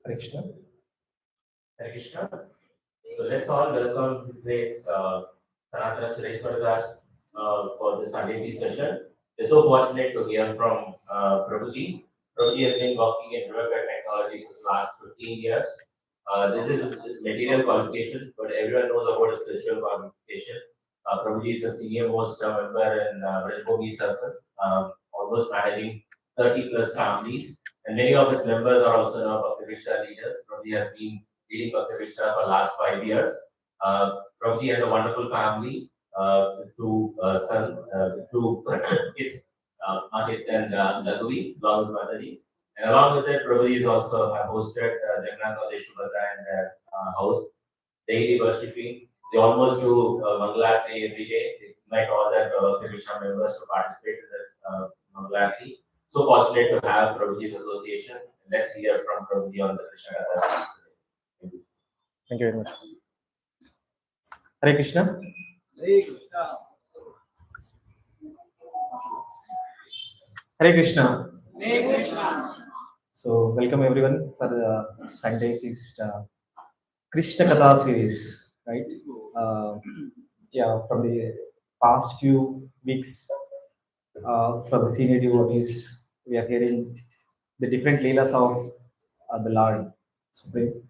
Hare Krishna. Hare Krishna. So let's all welcome His Grace Sanatana Suresvara for the Sunday tea session. We're so fortunate to hear from Prabhuji. Prabhuji has been working in riverbed technology for the last 15 years. This is his material qualification, but everyone knows about his spiritual qualification. Prabhuji is a senior most member in Brajbhogi Circle, almost managing 30 plus families. And many of his members are also now Bhakti Vriksha leaders. Prabhuji has been leading Bhakti Vriksha for the last 5 years. Prabhuji has a wonderful family with two sons, with two kids, Mahit and Laghavi, along with Madhuri. And along with that, Prabhuji is also hosted Jagannath Deshubhadra in their house, daily worshipping. They almost do Mangalarti every day. They invite all their Bhakti Vriksha members to participate in this Mangalarti. So fortunate to have Prabhuji's association. Let's hear from Prabhuji on the Krishna Katha. Thank you very much. Hare Krishna. Hare Krishna. Hare Krishna. Hare Krishna. So welcome everyone for the Sunday Feast Krishna Katha series, right? From the past few weeks, from the senior devotees, we are hearing the different leelas of the Lord Supreme.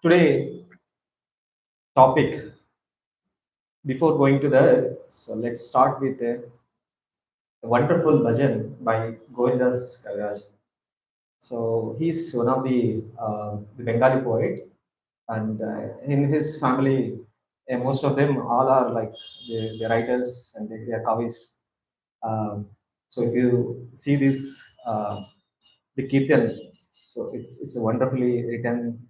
Today topic, before going to that, so let's start with a wonderful bhajan by Govindas Kaviraj. So he's one of the Bengali poet, and in his family, most of them all are like the writers and they are kavis. So if you see this, the Kirtan, so it's a wonderfully written.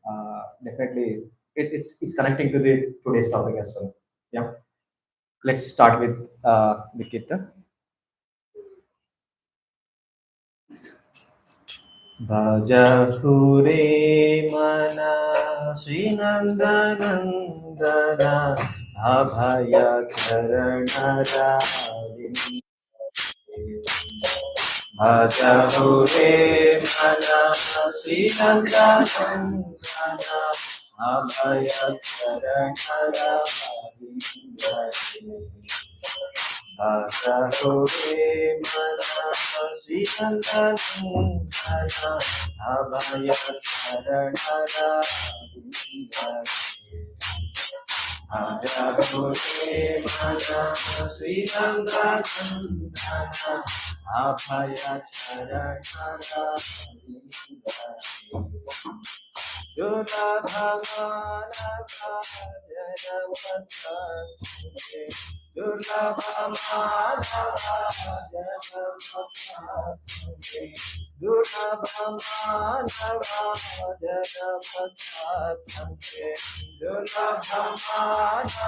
Definitely, it's connecting to the today's topic as well. Yeah, let's start with the Kirtan. Bhajahure mana Srinandanandana Abhaya Karanara Bhajahure mana Srinandanandana Abhaya Karanara Bhajahure mana Srinandanandana Abhaya Karanara Bhajahure mana Srinandanandana Abhaya Karanara Durlabhamana Bhajanavasate Durlabhamana Bhajanavasate Durlabhamana Bhajanavasate Durlabhamana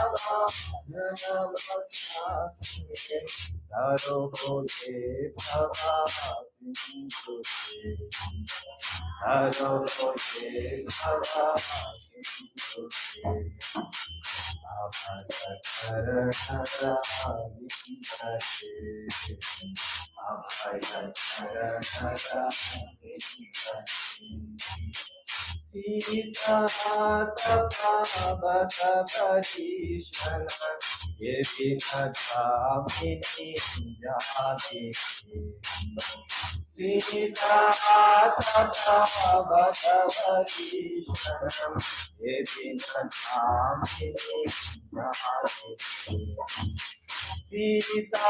Bhajanavasate Taro Bhole Bhava Sindhute Taro Bhole Bhava Sindhute Abhaya Karanara Vindhate Abhaya Karanara Vindhate Sita Tapavata Parishana Yevina Dhamini Jati Sita Tata Bhagavati Sharanam Yedina Dhamini Dhamini Sita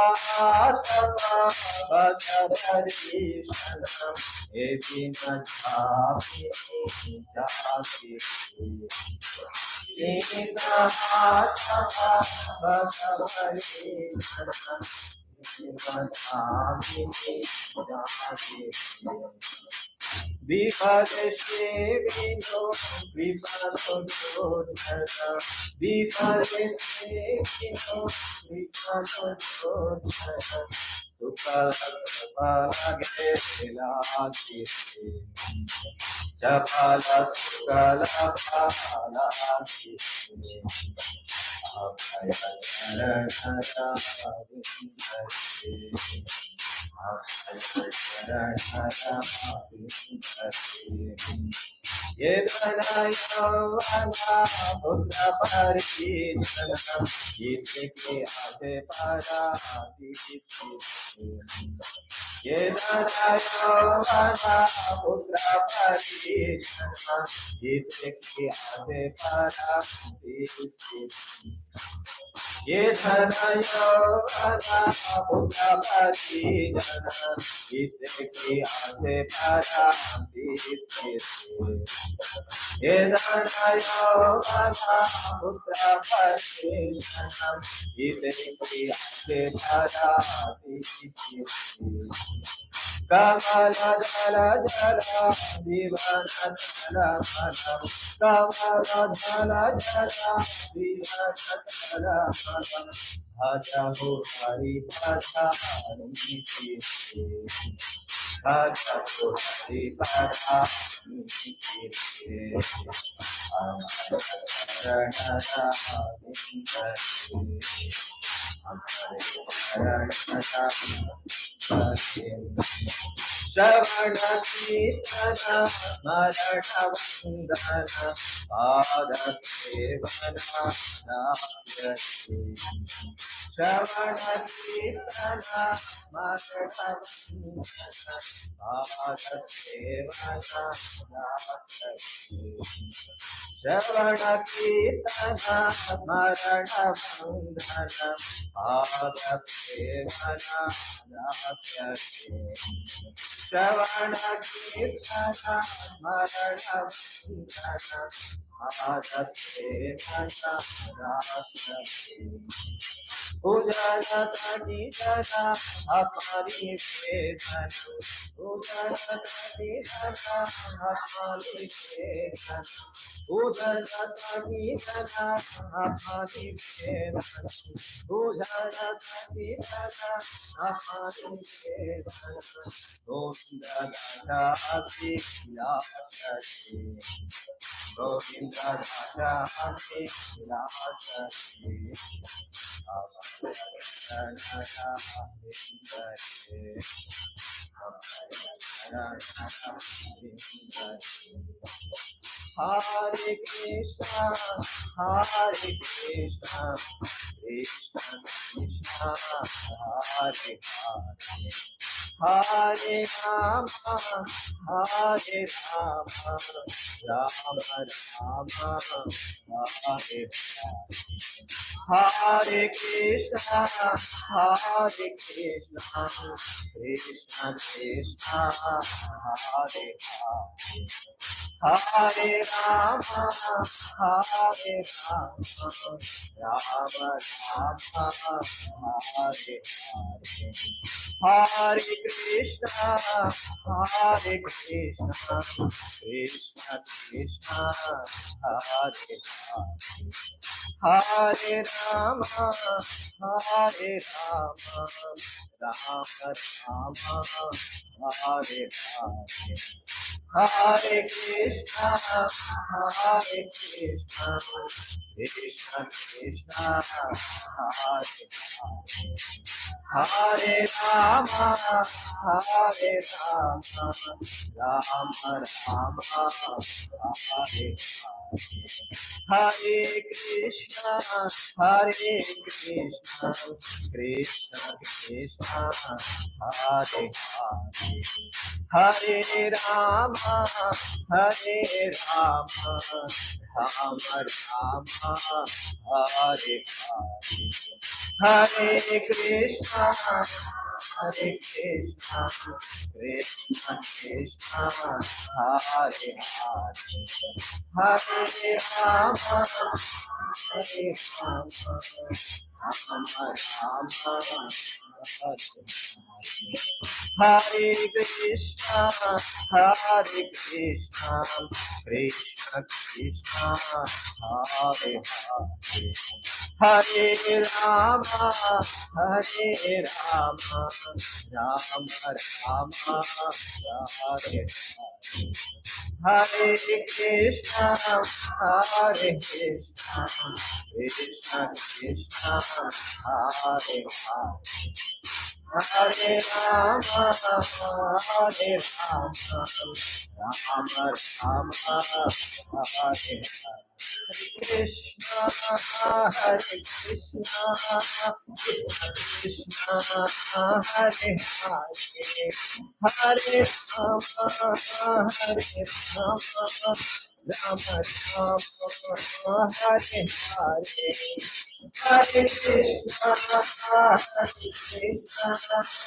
Tata Bhagavati Sharanam Yedina Dhamini Dhamini Sita Tata Bhagavati Sharanam Vipaveshe vino vipanodhodhana Vipaveshe vino vipanodhodhana Sukhalakapalage lagise Chapala sukhalapalagise Yedanayavana Buddha Parikishana Yiteke Ate Paradisi Yedanayavana Buddha Parikishana Yiteke Ate Paradisi Yedanayavana Buddha Parikishana Yiteke Ate Paradisi Yedanayavana Putra Parishana Yiteke Ate Paradisi Kamala Jala Jala Divana Jala Mana Kamala Jala Jala Divana Jala Mana Hajahu Hari Pathani Hajahu Hari Pathani Shavana Kitana Marana Vandana Pada Sevana Nasyati Shavana Kitana Marana Vandana Pada Sevana Nasyati Shavana Kitana Marana Vandana Pada Sevana Nasyati Shavana Kirtana Marana Vandana Adasevana Rashati Ujana Tanidana Apari Vedana Ujana Tanidana Apari Vedana Ujana Tanidana Apari Vedana Ujana Tanidana Apari Vedana Govinda Dada Ati Yatati Govinda Dada Ati Yatati Hare Krishna, Hare Krishna, Krishna Krishna, Hare Hare. Hare Rama, Hare Rama, Rama Rama, Hare Hare. Hare Krishna, Hare Krishna, Krishna Krishna, Hare Hare. Hare Rama, Hare Rama, Rama Rama, Hare Hare. Hare Krishna, Hare Krishna, Krishna Krishna, Hare Hare. Hare Rama, Hare Rama, Rama Rama, Hare Hare. Hare Krishna, Hare Krishna, Krishna Krishna, Hare Hare. Hare Rama, Hare Rama, Rama Rama, Hare Hare. Hare Krishna, Hare Krishna, Krishna Krishna, Hare Hare, Hare Rama, Hare Rama, Rama Rama, Hare Hare, Hare Krishna, Hare Krishna, Krishna Krishna, Hare Hare, Hare Rama, Hare Rama, Rama Rama, Hare Krishna, Hare Krishna, Krishna Krishna, Hare Hare, Hare Rama, Hare Rama, Rama Rama, Hare Hare, Hare Krishna, Hare Krishna, Krishna Krishna, Hare Hare, Hare Rama, Hare Rama, Rama Rama, Hare Hare, Krishna, Hare Krishna, Krishna Krishna, Hare Hare, Hare Rama, Hare Rama, Rama Rama, Hare Hare, Hare Krishna, Hare Krishna, Krishna Krishna, Hare Hare, Hare Rama, Hare Rama, Rama Rama, Hare Hare, Hare Krishna, Hare Krishna, Krishna Krishna, Hare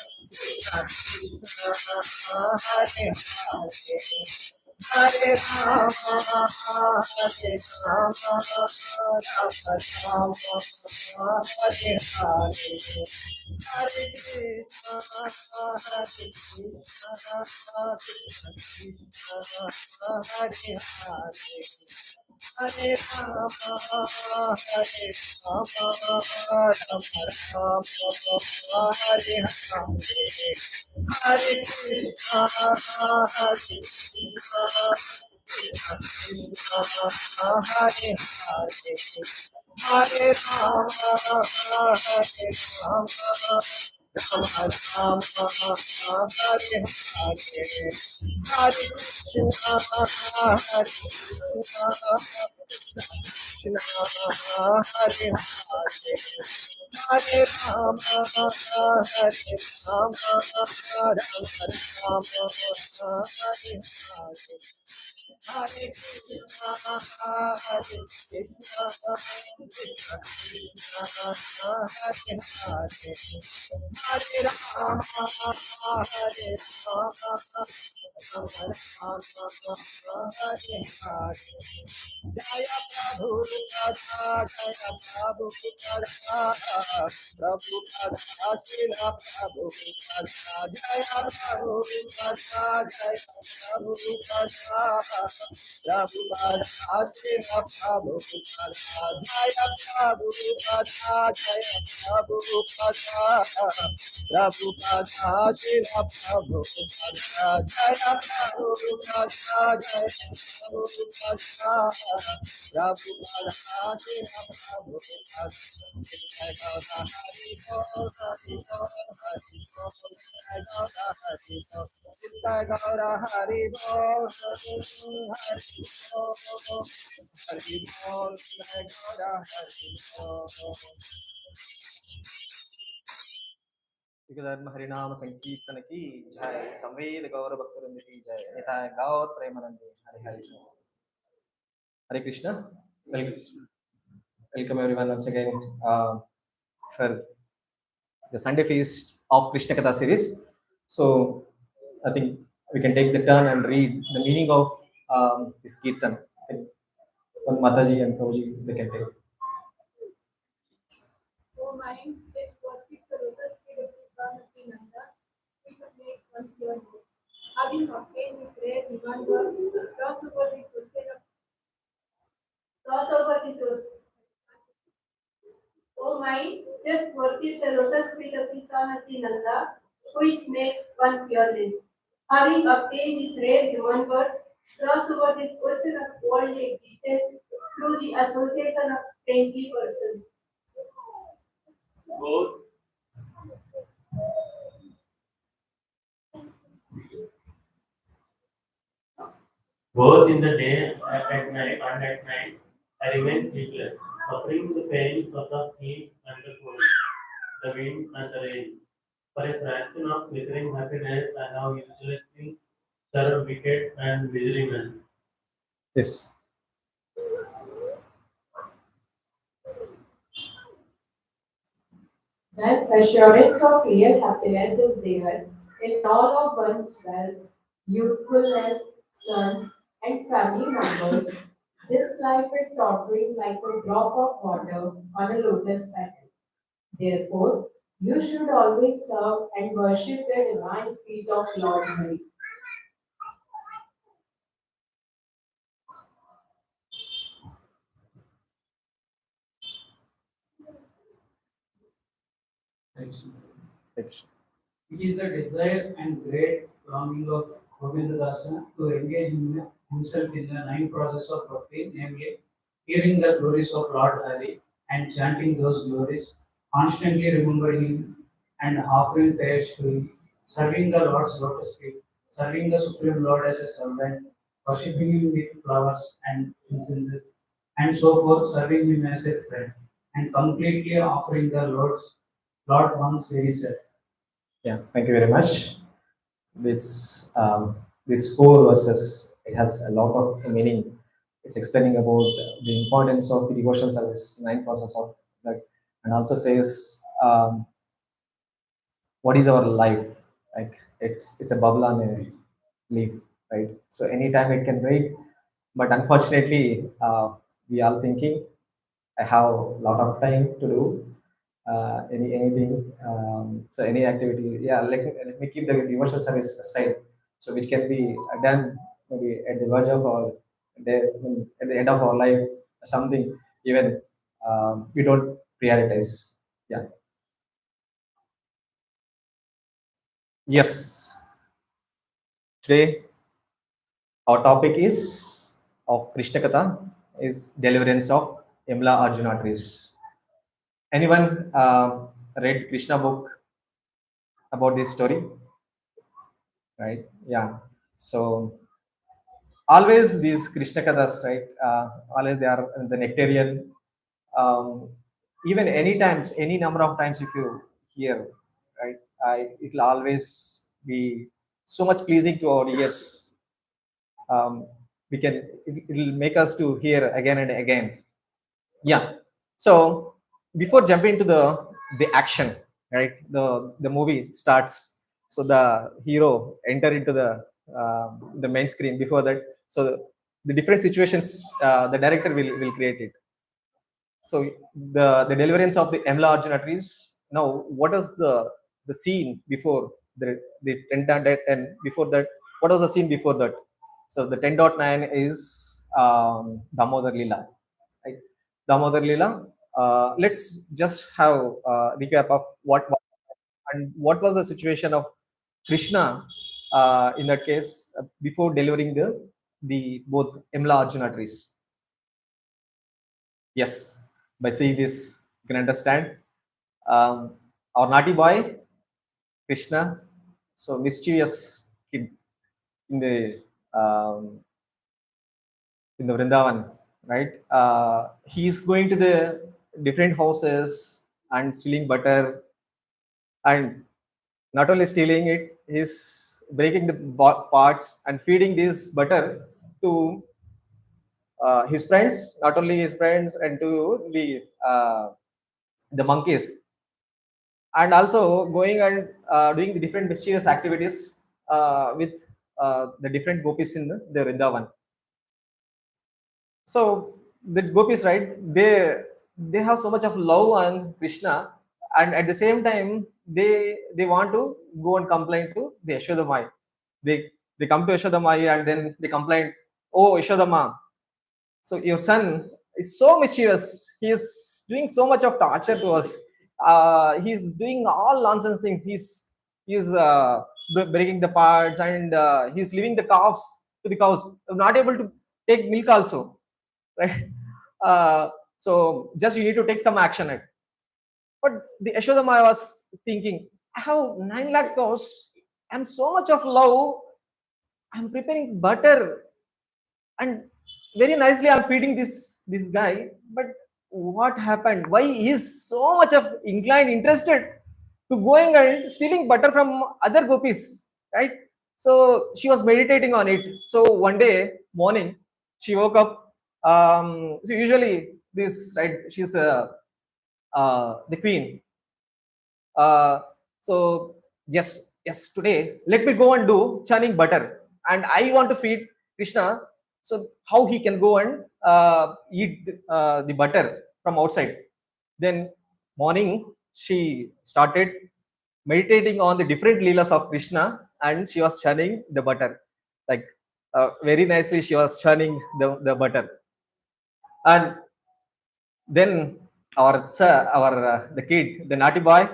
Hare, Hare Rama, Hare Rama, Rama Rama, Hare Hare, Hare Krishna, Hare Krishna, Krishna Krishna, Hare Hare, Hare Rama, Hare Rama, Rama Rama, Hare Hare, Hare Krishna, Hare Krishna, Krishna Hare Hare, Hare Rama, Hare Rama, Rama Rama, Hare Hare, Hare Krishna, Hare Krishna, Krishna Krishna, Hare Hare, Hare Rama, Hare Rama, Rama Rama, Hare Hare, Jaya Prabhu Kada, Jaya Prabhu Kada, Prabhu Kada, Shila Prabhu Kada, Jaya Prabhu Kada, Jaya Prabhu Kada, Prabhu Kada, Shila Prabhu Kada, Jaya Prabhu Kada, Jaya Prabhu Kada, Prabhu Kada, Shila Prabhu Kada, Jaya Prabhu Kada, Jaya Prabhu Kada, Prabhupada Hari Prabhupada Jai Gaura Hari Bol Hari Bol Hari Bol Jai Gaura Hari Bol Jai Gaura Hari Bol Hari Bol Hari Bol Jai Gaura Hari Bol धर्म हरिनाम संकीर्तन की जय संवेद गौर भक्तवृंद की जय निताय गौर प्रेमानंदे Hare Hare Hare Krishna. Welcome everyone once again for the Sunday feast of Krishna Katha series. So I think we can take the turn and read the meaning of this kirtan. I think one Mataji and Prabhuji they can take. O mind, let worship the lotus feet of Sanatana Suresvara, we could make one pure name. Having obtained this rare divine work, cross over this ocean of cross over this ocean. O mind, just worship the lotus feet of Sanatana, which makes one pure name. Having obtained this rare divine work, cross over this ocean of worldly existence through the association of saintly persons. Both in the day and at night, I remain speechless, suffering the pains of the heat and the cold, the wind and the rain. For a fraction of flickering happiness, I have uselessly served wicked and misery men. Yes. That assurance of real happiness is there in all of one's wealth, youthfulness, sons, and family members. This life is tottering like a drop of water on a lotus petal. Therefore, you should always serve and worship the divine feet of Lord Hari. Yes. It is the desire and great longing of Govindadasa to engage himself in the nine process of bhakti, namely hearing the glories of Lord Hari and chanting those glories, constantly remembering him and offering prayers to him, serving the Lord's lotus feet, serving the Supreme Lord as a servant, worshipping him with flowers and incenses, and so forth, serving him as a friend, and completely offering the Lord one's very self. Yeah, thank you very much. It's these four verses. It has a lot of meaning. It's explaining about the importance of the devotional service, nine process of that, and also says what is our life like. It's a bubble on a leaf, right? So anytime it can break, but unfortunately, we are thinking I have a lot of time to do anything. So any activity, yeah. Let me keep the devotional service aside, so it can be done maybe at the verge of our at the end of our life, something even we don't prioritize. Yeah. Yes. Today our topic is of Krishna Katha is deliverance of Yamla Arjuna trees. Anyone read Krishna book about this story? Right? Yeah. So always these Krishna Kathas, right? Always they are the nectarian. Um, even any times, any number of times, if you hear, right, it will always be so much pleasing to our ears. We can it will make us to hear again and again. Yeah. So before jumping into the action, right? The movie starts. So the hero enter into the main screen. Before that, so the different situations the director will create it. So the deliverance of the Emla Arjuna trees. Now, what is the scene before the 10.9 and before that? What was the scene before that? So the 10.9 is Damodar Lila, right? Damodar Lila. Let's just have a recap of what and what was the situation of Krishna in that case before delivering the both Emla Arjuna trees. Yes, by seeing this, you can understand. Our naughty boy, Krishna, so mischievous kid in um, the Vrindavan, right? He's going to the different houses and stealing butter, and not only stealing it, he's breaking the parts and feeding this butter to his friends, not only his friends, and to the monkeys, and also going and doing the different mischievous activities with the different gopis in the Vrindavan. So the gopis, right? They have so much of love on Krishna, and at the same time they want to go and complain to the Yashodamai. They come to Yashodamai and then they complain, "Oh Yashodama, so your son is so mischievous. He is doing so much of torture to us. He's doing all nonsense things. He's breaking the parts and he's leaving the calves to the cows. Not able to take milk also, right? So just you need to take some action. Right? But the Yashodama was thinking, I have 9 lakh cows. I'm so much of love. I'm preparing butter and very nicely I'm feeding this guy, but what happened? Why he is so much of inclined, interested to going and stealing butter from other gopis, right? So she was meditating on it. So one day morning, she woke up. So usually this, right? She's the queen. So yes, today let me go and do churning butter, and I want to feed Krishna. So how he can go and eat the butter from outside? Then morning she started meditating on the different leelas of Krishna, and she was churning the butter, like very nicely she was churning the butter. And then the kid, the naughty boy,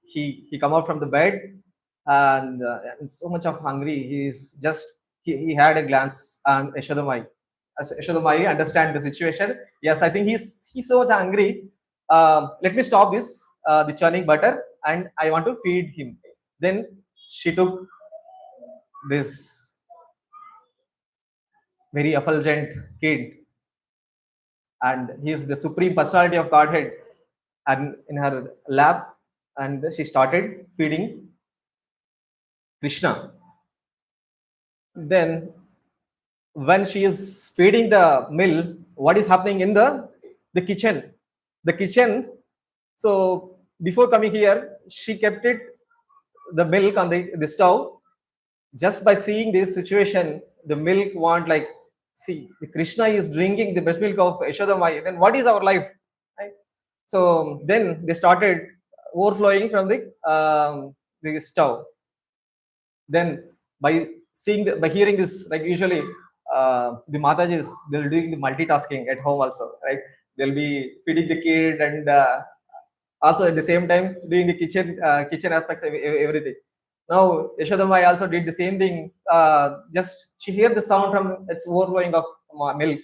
he come out from the bed, and so much of hungry. He's just he had a glance on Yashodamai. As Yashodamai understand the situation. Yes, I think he's so much hungry. Let me stop this the churning butter, and I want to feed him. Then she took this very effulgent kid, and he is the supreme personality of Godhead, and in her lap, and she started feeding Krishna. Then when she is feeding the mill, what is happening in the kitchen? The kitchen. So before coming here, she kept the milk on the stove. Just by seeing this situation, the milk want like, see, the Krishna is drinking the breast milk of Yashodamai. Then what is our life? Right? So then they started overflowing from the stove. Then by by hearing this, like usually the Matajis, they'll doing the multitasking at home also, right? They'll be feeding the kid and also at the same time doing the kitchen aspects of everything. Now Yashodamai also did the same thing. Just she heard the sound from its overflowing of milk.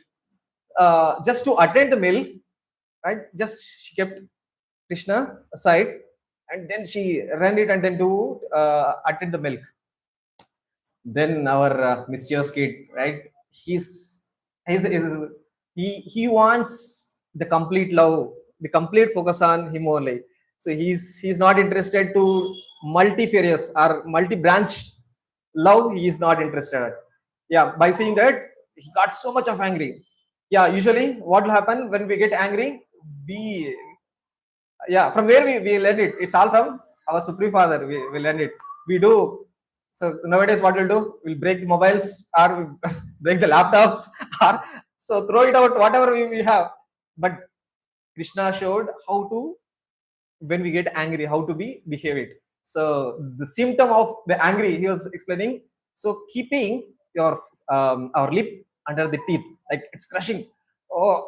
Just to attend the milk, right? Just she kept Krishna aside, and then she ran it and then to attend the milk. Then our mischievous kid, right? He's he wants the complete love, the complete focus on him only. So he's not interested to multifarious or multi-branch love. He is not interested at. Yeah, by seeing that, he got so much of angry. Yeah, usually what will happen when we get angry? We yeah, from where we learn it? It's all from our Supreme Father. We learn it. We do. So nowadays, what we'll do? We'll break the mobiles or we'll break the laptops or so throw it out, whatever we have. But Krishna showed how to, when we get angry, how to behave it. So the symptom of the angry, he was explaining. So keeping your our lip under the teeth, like it's crushing. Oh,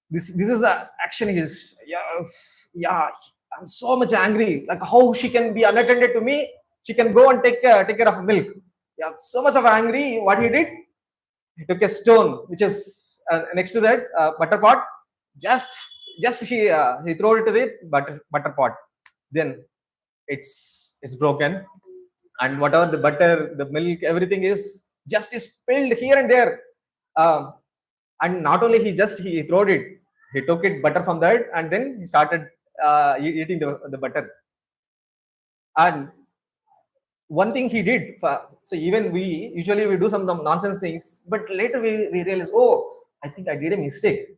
this is the action. Is yeah. I'm so much angry. Like how she can be unattended to me. She can go and take care of milk. Yeah, so much of angry. What he did? He took a stone, which is next to that butter pot. Just he threw it to the butter pot. Then it's broken, and whatever the butter, the milk, everything is spilled here and there. And not only he threw it, he took it butter from that, and then he started eating the butter. And one thing he did, so even we usually we do some nonsense things, but later we realize, oh, I think I did a mistake.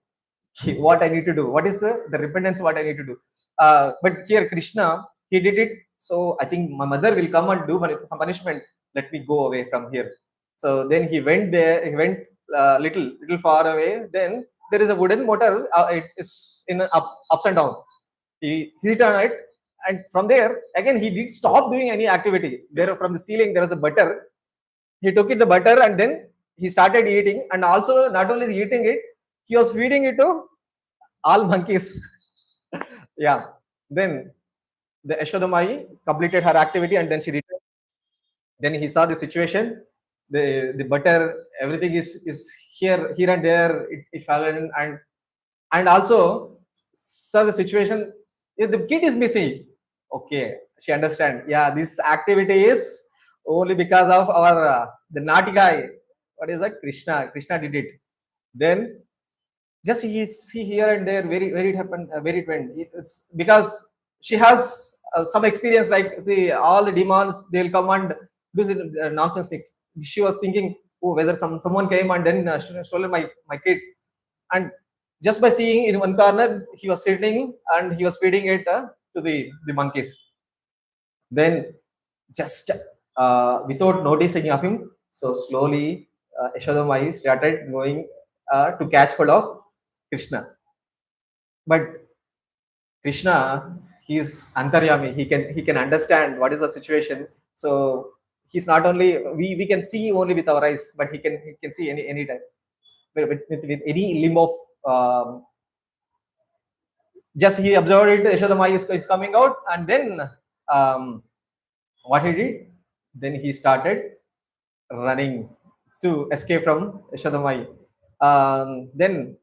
What I need to do? What is the repentance? What I need to do? But here Krishna, he did it. So I think my mother will come and do some punishment. Let me go away from here. So then he went there. He went little far away. Then there is a wooden motor. It is in ups and down. He hit on it, and from there again he did stop doing any activity. There from the ceiling there was a butter. He took it the butter and then he started eating, and also not only eating it, he was feeding it to all monkeys. Yeah. Then the Yashodamai completed her activity and then she returned. Then he saw the situation. The butter, everything is here and there. It fell in, and also saw the situation. The kid is missing. Okay, she understand. Yeah, this activity is only because of our the naughty guy. What is that? Krishna. Krishna did it. Then just he see here and there where it happened, where it went. It is because she has some experience, like the all the demons they'll come and do nonsense things. She was thinking, oh, whether someone came and then stolen my kid, and just by seeing in one corner he was sitting and he was feeding it to the monkeys. Then just without noticing of him, so slowly Yashodamai started going to catch hold of Krishna. But Krishna, he's antaryami, he can understand what is the situation. So he's not only, we can see only with our eyes, but he can see any time with any limb of just he observed it. Yashodamai is coming out, and then what he did, then he started running to escape from Yashodamai. Then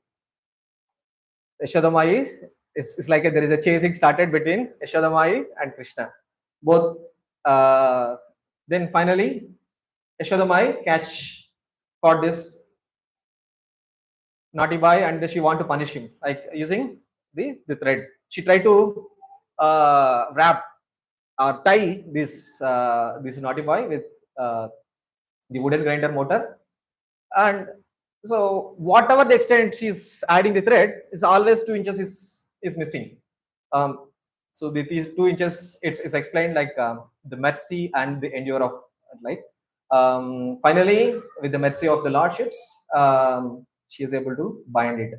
Yashodamai is like there is a chasing started between Yashodamai and Krishna. Both then finally Yashodamai caught this naughty boy, and then she want to punish him like using the thread. She tried to wrap or tie this naughty boy with the wooden grinder motor, and so whatever the extent she's adding the thread is always 2 inches is missing. So these 2 inches, it's explained like the mercy and the endure of light. Finally, with the mercy of the lordships, she is able to bind it.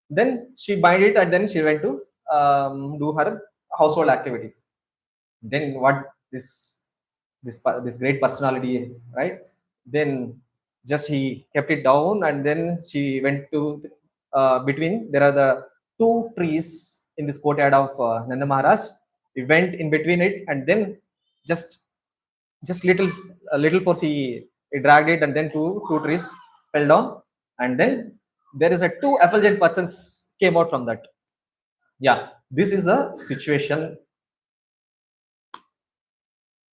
Then she bind it, and then she went to do her household activities. Then what this great personality, right? Then just he kept it down, and then she went to between. There are the 2 trees in this courtyard of Nanda Maharaj. We went in between it, and then just little force he dragged it, and then two trees fell down, and then there is a 2 effulgent persons came out from that. Yeah, this is the situation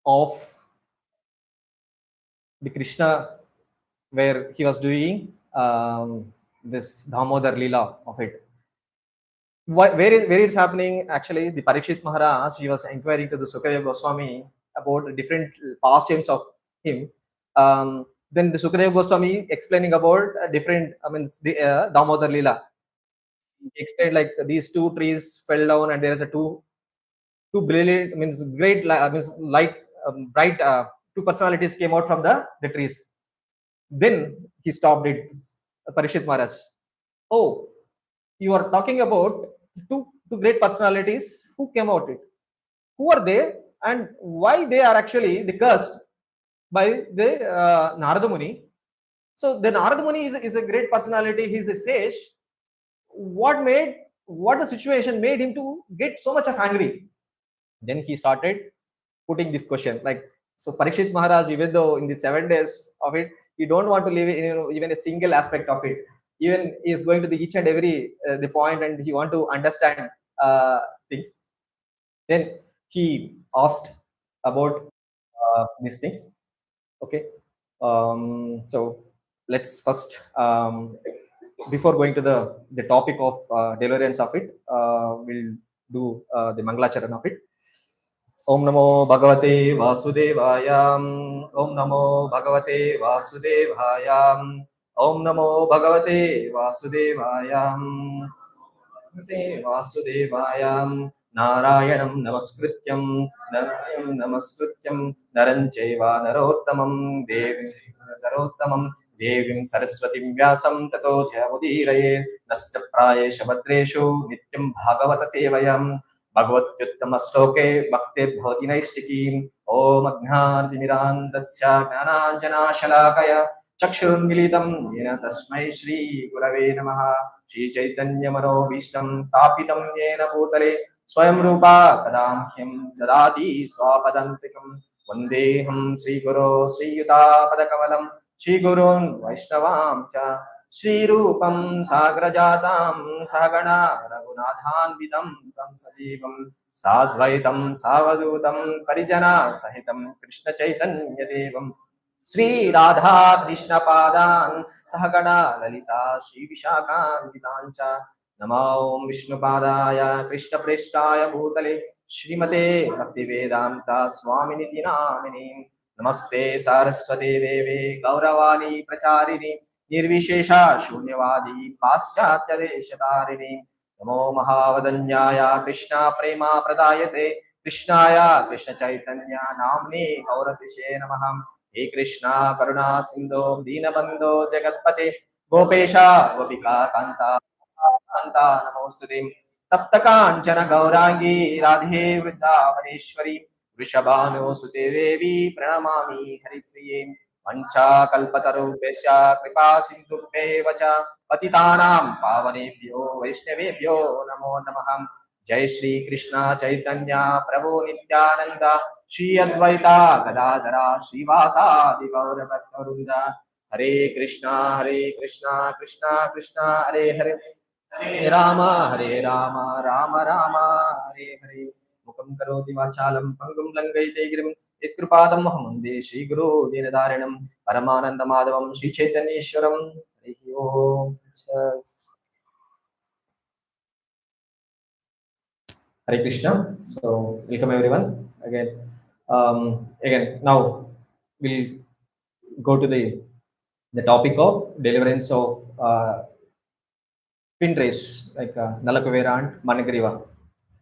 of the Krishna, where he was doing this Damodar Leela of it. Where it's happening, actually, the Parikshit Maharaj, he was inquiring to the Sukadeva Goswami about different pastimes of him. Then the Sukadeva Goswami explaining about different, the Damodar Leela. He explained like these 2 trees fell down, and there is a two brilliant, great light, bright 2 personalities came out from the trees. Then he stopped it. Parikshit Maharaj, oh, you are talking about two great personalities who came out it. Who are they, and why they are actually the cursed by the Narada Muni? So the Narada Muni is a great personality. He's a sage. What the situation made him to get so much of angry? Then he started putting this question, like, so Parikshit Maharaj, even though in the 7 days of it, he don't want to leave even a single aspect of it. Even he is going to the each and every the point, and he want to understand things. Then he asked about these things. Okay, so let's first before going to the topic of deliverance of it, we'll do the Mangalacharan of it. Om Namo Bhagavate Vasudevaya. Om Namo Bhagavate Vasudevaya. Om Namo Bhagavate Vasudevaya. Bhagavate Vasudevaya. Narayanam Namaskrityam. Narancheva Narottamam. Devim Saraswatim Vyasam Tato Jayamudiraye. Nastaprayesha Bhadreshu Nityam Bhagavata Sevayam. भगवत्युत्तम श्लोके भक्ते भवति नैष्टिकीम् ओम अज्ञानतिमिरान्धस्य ज्ञानाञ्जनाशलाकया चक्षुरुन्मीलितं येन तस्मै श्री गुरवे नमः श्रीचैतन्यमनोभीष्टं स्थापितं येन भूतले स्वयं रूपा कदा मह्यं ददाति स्वापदान्तिकं वन्देऽहं श्रीगुरो श्रीयुतापदकमलं श्रीगुरून् वैष्णवां च श्रीरूपं साग्रजातां सहगणा रघुनाथान्वितं तं सजीवं साद्वैतं सावधूतं परिजना सहितं कृष्णचैतन्यदेवं Sri Radha Krishna Padan Sahagana Lalita Sri Vishakan Vidancha Namo Om Vishnu Padaya Krishna Preshtaya Bhutale Srimate Bhaktivedanta Swaminiti Namini Namaste Saraswati Deve Gauravani Pracharini Nirvishesha Shunyavadi Paschatya Deshatarini Namo Mahavadanyaya Krishna Prema Pradayate Krishnaya Krishna Chaitanya Namni Gauratishe Namaham हे कृष्णा करुणा सिंधु दीनबंधो जगत्पते गोपेशा गोपिका कांता कांता नमोस्तुते तप्त कांचन गौरांगी राधे वृंदावनेश्वरी वृषभानुसुते देवी प्रणमामि हरिप्रिये वंचा कल्पतरुभ्यश्च कृपा सिन्धुभ्येव च पतितानां पावनेभ्यो वैष्णवेभ्यो नमो नमः जय श्री कृष्ण चैतन्य प्रभु नित्यानंद श्री अद्वैता गदाधरा श्रीवासादि गौर भक्तवृंद हरे कृष्णा कृष्णा कृष्णा हरे हरे हरे राम राम राम हरे हरे मुखं करोति वाचालं पंगुं लंघयते गिरिं यत्कृपादमहं वन्दे श्रीगुरो दीनदारिणं परमानन्दमाधवं श्रीचैतन्येश्वरं हरिः ओम् Hare Krishna. So, welcome everyone again. Again, now we'll go to the topic of deliverance of twin race like Nalakuvara and Manigriva.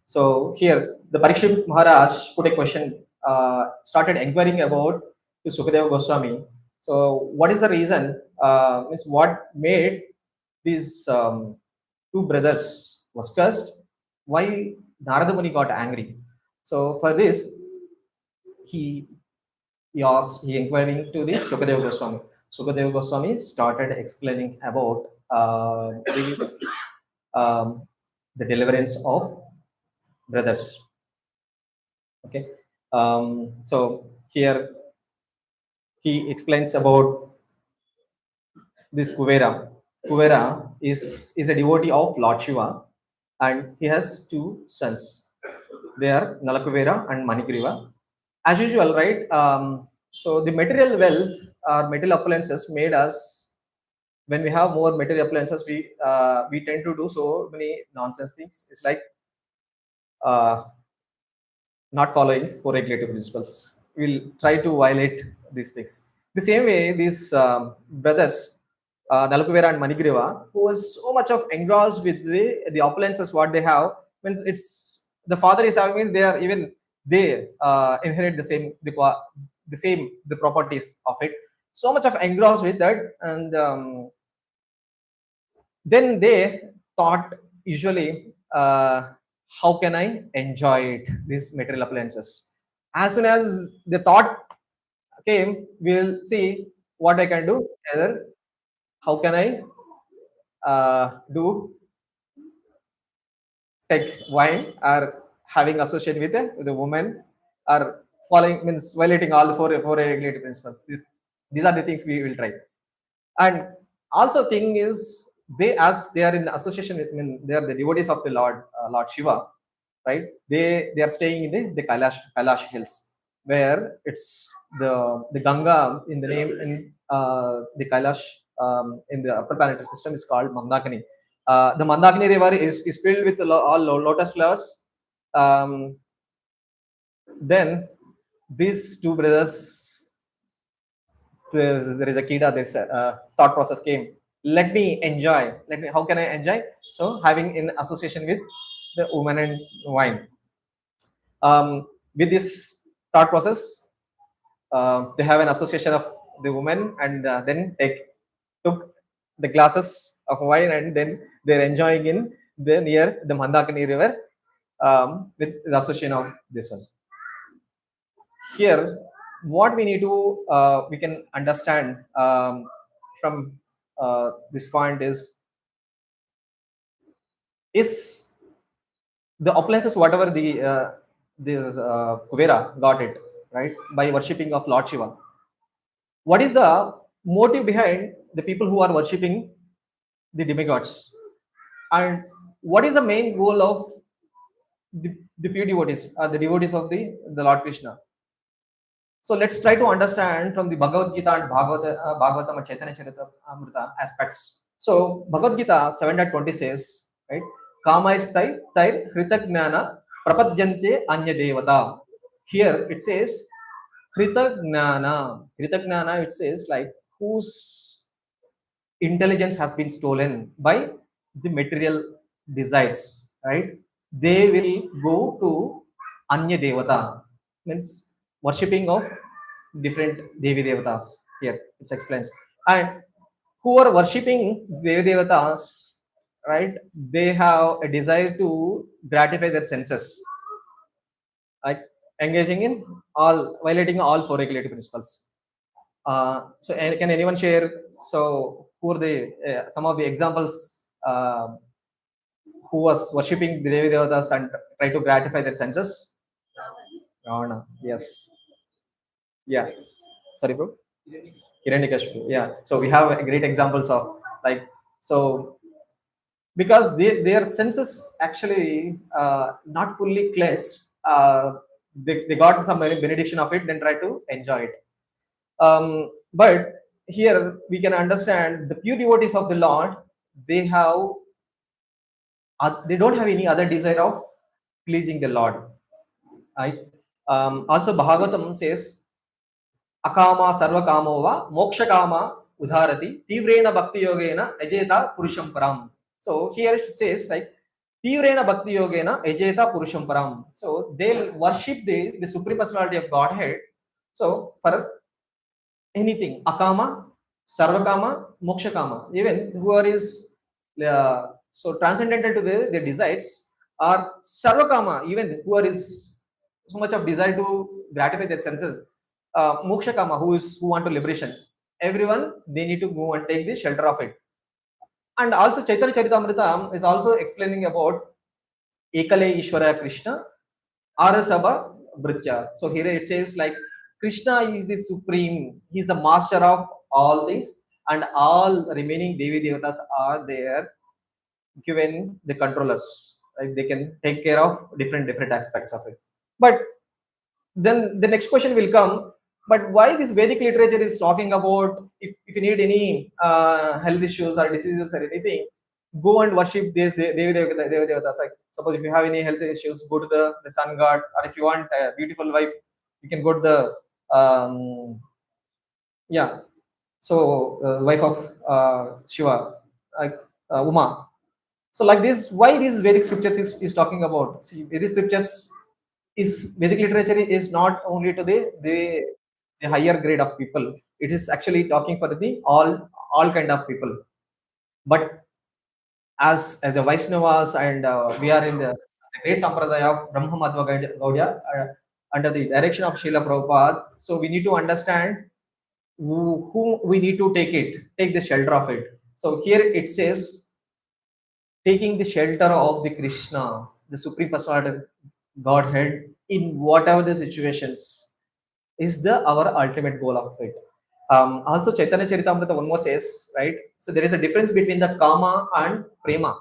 So here the Parikshit Maharaj put a question, started inquiring about to Sukadeva Goswami. So what is the reason? Means what made these two brothers was cursed? Why Narada Muni got angry? So for this, he he inquiring to the Sukadeva Goswami. Sukadeva Goswami started explaining about this, the deliverance of brothers. Okay, so here he explains about this Kuvera. Kuvera is a devotee of Lord Shiva, and he has two sons. They are Nalakuvara and Manigriva. As usual, right? So the material wealth or material appliances made us, when we have more material appliances, we tend to do so many nonsense things. It's like uh, not following four regulative principles. We'll try to violate these things. The same way, these brothers, Nalakuvara and Manigriva, who was so much of engrossed with the opulences what they have, means it's the father is having it, they are even they inherit the properties of it. So much of engrossed with that, and then they thought usually, how can I enjoy it, these material appliances. As soon as the thought came, we'll see what I can do, either how can I do take wine or having association with the woman, or following means violating all the four regulative principles. These are the things we will try. And also thing is, they, as they are in association with, I mean, they are the devotees of the Lord Shiva, right? They are staying in the Kailash hills, where it's the Ganga in the name in the Kailash, in the upper planetary system is called Mandakini. The Mandakini river is filled with all lotus flowers. Then these two brothers, there is a kida, this thought process came, let me enjoy, how can I enjoy? So having in association with the woman and wine, with this thought process, they have an association of the woman, and then took the glasses of wine, and then they're enjoying in the near the Mandakini river, with the association of this one. Here, what we need to we can understand from this point is the appliances whatever this Kuvera got it, right, by worshipping of Lord Shiva. What is the motive behind the people who are worshipping the demigods, and what is the main goal of the pure devotees, the devotees of the Lord Krishna? So let's try to understand from the Bhagavad Gita and Bhagavatam and Chaitanya Charitamrita aspects. So Bhagavad Gita 7.20 says, right, Kama is tair Hritagnana prapadyante anya devata. Here it says Hritagnana. Hritagnana, it says like whose intelligence has been stolen by the material desires, right? They will go to Anya Devata, means worshipping of different Devi Devatas. Here it explains. And who are worshipping Devi Devatas, right? They have a desire to gratify their senses, right? Engaging in all, violating all four regulative principles. So can anyone share? So who are the some of the examples who was worshipping the Devi Devatas and try to gratify their senses? Ravana. Yes. Yeah. Sorry, bro. Hiranyakashipu. Yeah. So we have great examples of like so because their senses actually not fully cleansed. They got some benediction of it, then try to enjoy it. But here we can understand the pure devotees of the Lord, they have they don't have any other desire of pleasing the Lord, right? Also Bhagavatam says akama sarva kamova moksha kama udharati tivrena bhakti yogena ajeta purusham param. So here it says like tivrena bhakti yogena ajeta purusham param. So they'll worship the supreme personality of Godhead. So for anything akama sarvakama mokshakama, even whoever is so transcendental to their desires, or sarvakama, even whoever is so much of desire to gratify their senses, mokshakama, who want to liberation, everyone they need to go and take the shelter of it. And also Chaitanya Charitamrita is also explaining about Ekale Ishvara Krishna Arasabha Britya. So here it says like Krishna is the supreme, he's the master of all things, and all remaining Devi Devatas are there given the controllers. Right? They can take care of different aspects of it. But then the next question will come, but why this Vedic literature is talking about if you need any health issues or diseases or anything, go and worship this Devi Devatas. Like suppose if you have any health issues, go to the sun god, or if you want a beautiful wife, you can go to the yeah. So wife of Shiva, like Uma. So like this, why these Vedic scriptures is talking about? See, Vedic scriptures is Vedic literature is not only to the higher grade of people. It is actually talking for the all kind of people. But as a Vaishnavas and we are in the great sampradaya of Brahma Madhva Gaudiya under the direction of Srila Prabhupada. So we need to understand whom we need to take the shelter of it. So here it says taking the shelter of the Krishna, the Supreme Personality Godhead in whatever the situations is our ultimate goal of it. Also Chaitanya Charitamrita one more says, right? So there is a difference between the kama and prema.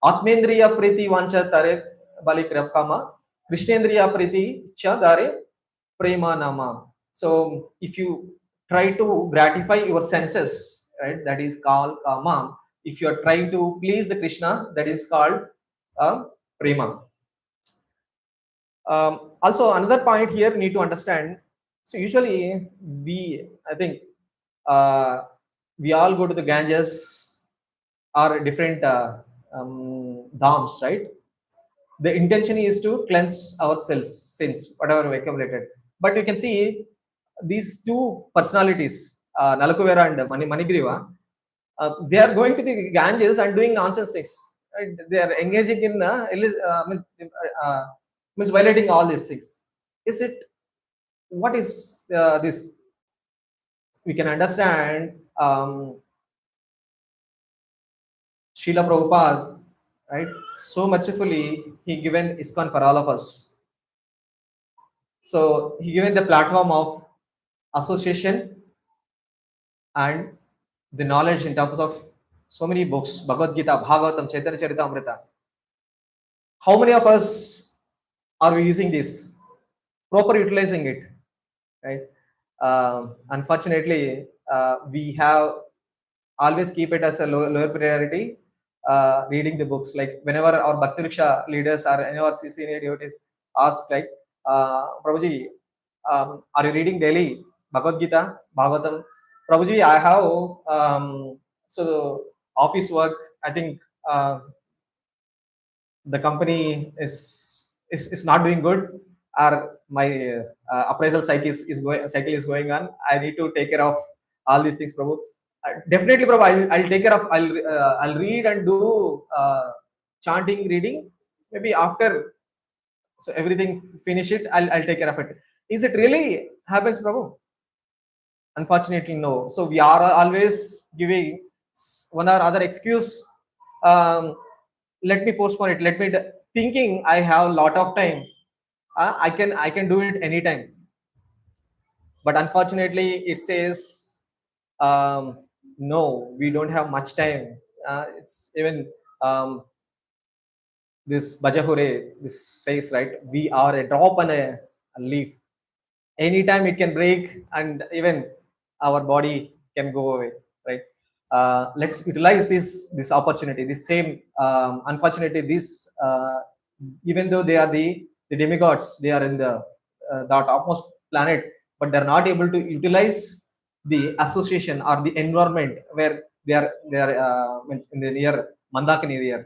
Atmendriya priti vancha tare balik kama, Krishnendriya priti cha dare prema nama. So if you try to gratify your senses, right, that is called kama. If you are trying to please the Krishna, that is called prema. Also another point here need to understand. So usually I think we all go to the Ganges or different dhams, right? The intention is to cleanse ourselves since whatever we accumulated. But you can see these two personalities, Nalakuvara and Manigriva, they are going to the Ganges and doing nonsense things. Right? They are engaging in means violating all these things. Is it? What is this? We can understand Srila Prabhupada, right? So mercifully, he given ISKCON for all of us. So he given the platform of association and the knowledge in terms of so many books, Bhagavad Gita, Bhagavatam, Chaitanya Charitamrita. How many of us are we using this? Proper utilizing it, right? Unfortunately, we have always keep it as a lower priority. Reading the books, like whenever our Bhakti Riksha leaders or any of our senior devotees ask, like, Prabhuji, are you reading daily Bhagavad Gita, Bhagavatam? Prabhuji, I have so office work. I think the company is not doing good, or my appraisal cycle is going on. I need to take care of all these things, Prabhu. Definitely, Prabhu. I'll take care of. I'll read and do chanting, reading. Maybe after, so everything finish it, I'll take care of it. Is it really happens, Prabhu? Unfortunately, no. So we are always giving one or other excuse. Let me postpone it. Thinking I have a lot of time. I can do it anytime. But unfortunately, it says no. We don't have much time. It's even this Bajahure. This says, right. We are a drop on a leaf. Anytime it can break, and even our body can go away, right? Let's utilize this opportunity, this same unfortunately this even though they are the demigods, they are in the topmost planet, but they're not able to utilize the association or the environment where they are in the near Mandakini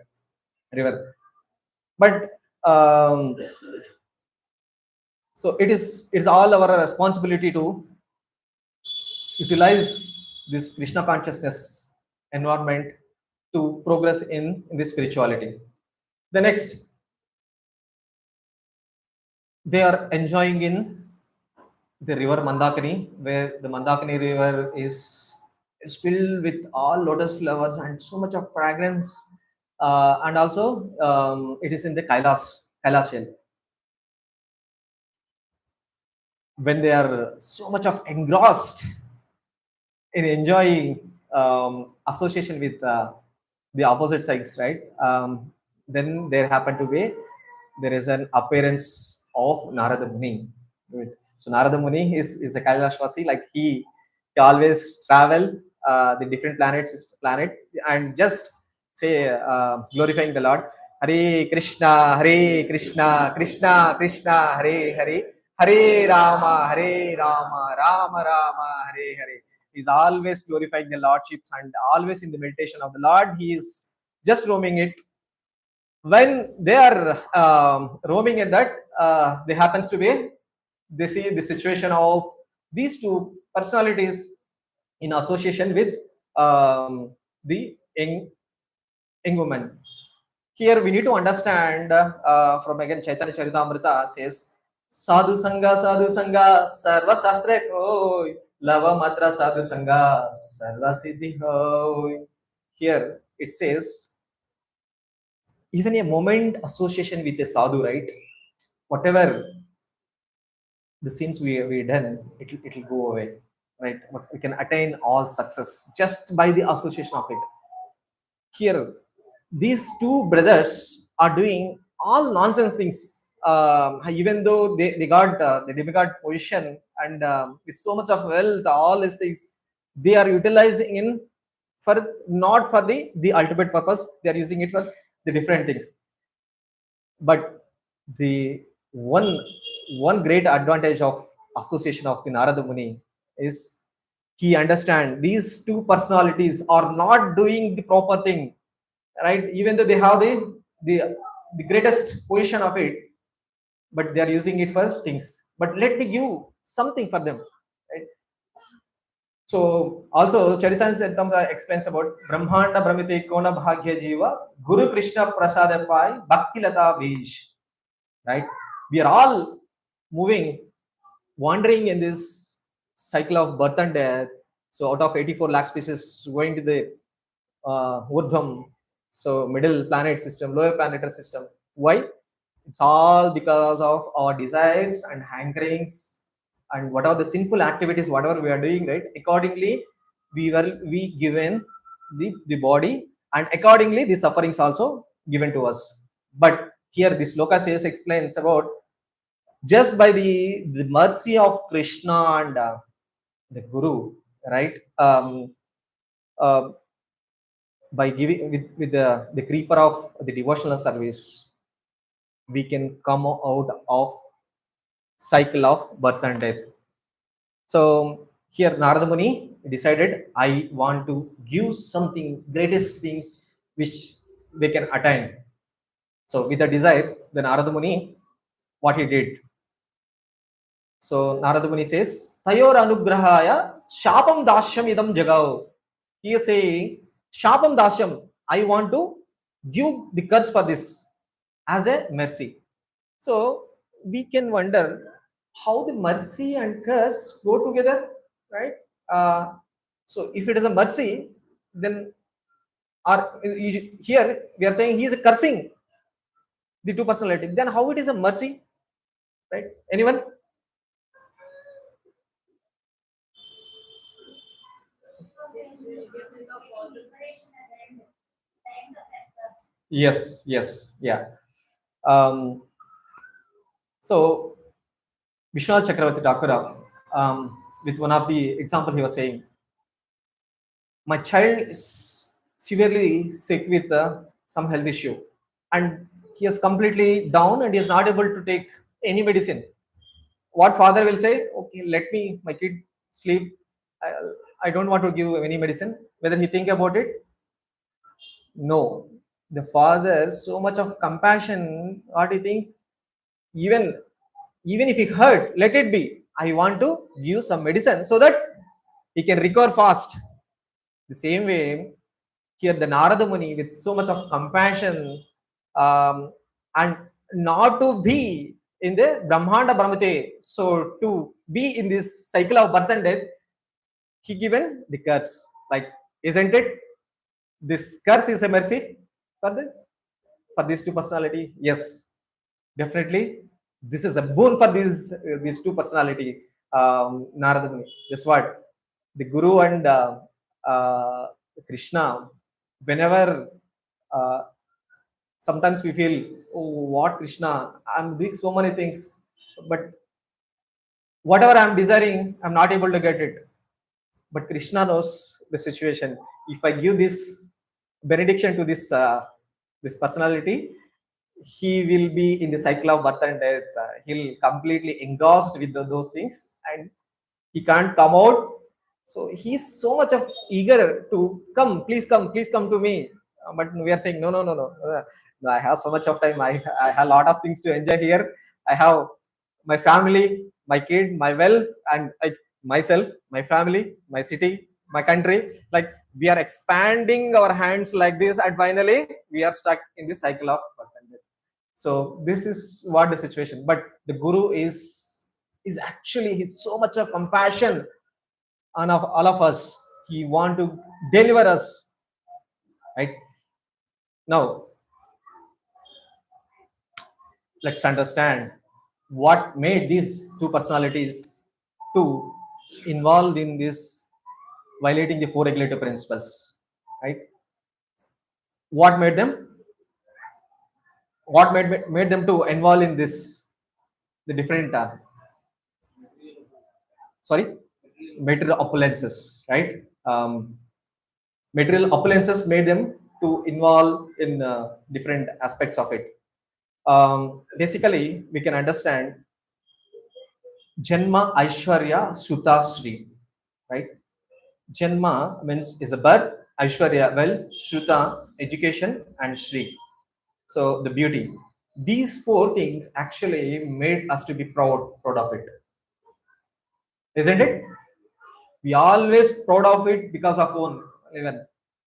river. But so it's all our responsibility to utilize this Krishna consciousness environment to progress in this spirituality. The next, they are enjoying in the river Mandakini, where the Mandakini river is filled with all lotus flowers and so much of fragrance. And also, it is in the Kailash hill. When they are so much of engrossed in enjoying association with the opposite sex, right? Then there is an appearance of Narada Muni. Right? So Narada Muni is a Kailashvasi, like he always travel the different planet and just say glorifying the Lord. Hare Krishna, Krishna Krishna, Hare Hare, Hare Rama, Rama Rama, Hare Hare. He's always glorifying the Lordships and always in the meditation of the Lord. He is just roaming it. When they are roaming in that, they happens to be, they see the situation of these two personalities in association with the young woman. Here we need to understand from again Chaitanya Charitamrita says, Sadhu Sangha, Sarva Sastre Hoy, Lava Matra Sadhu Sangha, Sarva Siddhi Hoy. Here it says, even a moment association with a sadhu, right? Whatever the sins we done, it'll go away, right? But we can attain all success just by the association of it. Here, these two brothers are doing all nonsense things. Even though they got the demigod position and with so much of wealth, all these things, they are utilizing in for not for the ultimate purpose. They are using it for the different things. But the one great advantage of association of the Narada Muni is he understand these two personalities are not doing the proper thing, right? Even though they have the greatest position of it, but they are using it for things. But let me give something for them, right? So also Charitamrita explains about Brahmanda Brahmite Kona Bhagya Jiva Guru Krishna Prasadapai Bhakti Lata Bij. Right? We are all moving, wandering in this cycle of birth and death. So out of 84 lakh species going to the Urdhvam, so middle planet system, lower planetary system. Why? It's all because of our desires and hankerings and what are the sinful activities, whatever we are doing, right? Accordingly, we given the body, and accordingly the sufferings also given to us. But here this Loka says explains about just by the mercy of Krishna and the Guru, right? Uh, by giving with the creeper of the devotional service, we can come out of cycle of birth and death. So here Narada Muni decided, I want to give something greatest thing which they can attain. So with the desire, the Narada Muni, what he did. So Narada Muni says, Tayor anugrahaya shapam dashyam idam jagao. He is saying, shapam dashyam, I want to give the curse for this as a mercy. So we can wonder how the mercy and curse go together, right? So if it is a mercy, then here we are saying he is cursing the two personality. Then how it is a mercy, right? Anyone? Yes, yes, yeah. So Vishwanath Chakravarti Thakura, with one of the example he was saying, my child is severely sick with some health issue, and he is completely down and he is not able to take any medicine. What father will say? Okay, let me my kid sleep. I, I don't want to give any medicine. Whether he think about it, no. The father so much of compassion. What do you think? Even if he hurt, let it be. I want to give some medicine so that he can recover fast. The same way, here the Narada Muni with so much of compassion, and not to be in the Brahmanda Brahmate, so to be in this cycle of birth and death, he given the curse. Like, isn't it? This curse is a mercy for for these two personality. Yes, definitely. This is a boon for these two personality. Narada Muni. That's what the Guru and uh, Krishna. Whenever sometimes we feel, oh, what Krishna? I'm doing so many things, but whatever I'm desiring, I'm not able to get it. But Krishna knows the situation. If I give this benediction to this personality, he will be in the cycle of birth and death. He'll completely engrossed with those things, and he can't come out. So he's so much of eager to come. Please come to me. But we are saying no, no, no, no. No, I have so much of time. I have a lot of things to enjoy here. I have my family, my kid, my wealth, and myself, my family, my city, my country. Like, we are expanding our hands like this, and finally we are stuck in this cycle of birth and death. So this is what the situation. But the Guru is actually, he's so much of compassion on of all of us. He want to deliver us, right? Now let's understand what made these two personalities to involved in this violating the four regulative principles, right? What made them? What made them to involve in this? The different material opulences, right? Material opulences made them to involve in different aspects of it. Basically, we can understand Janma, Aishwarya, Suta, Sri, right? Janma means is a birth, Aishwarya, wealth, Shuta, education, and Sri. So the beauty. These four things actually made us to be proud of it. Isn't it? We always proud of it because of even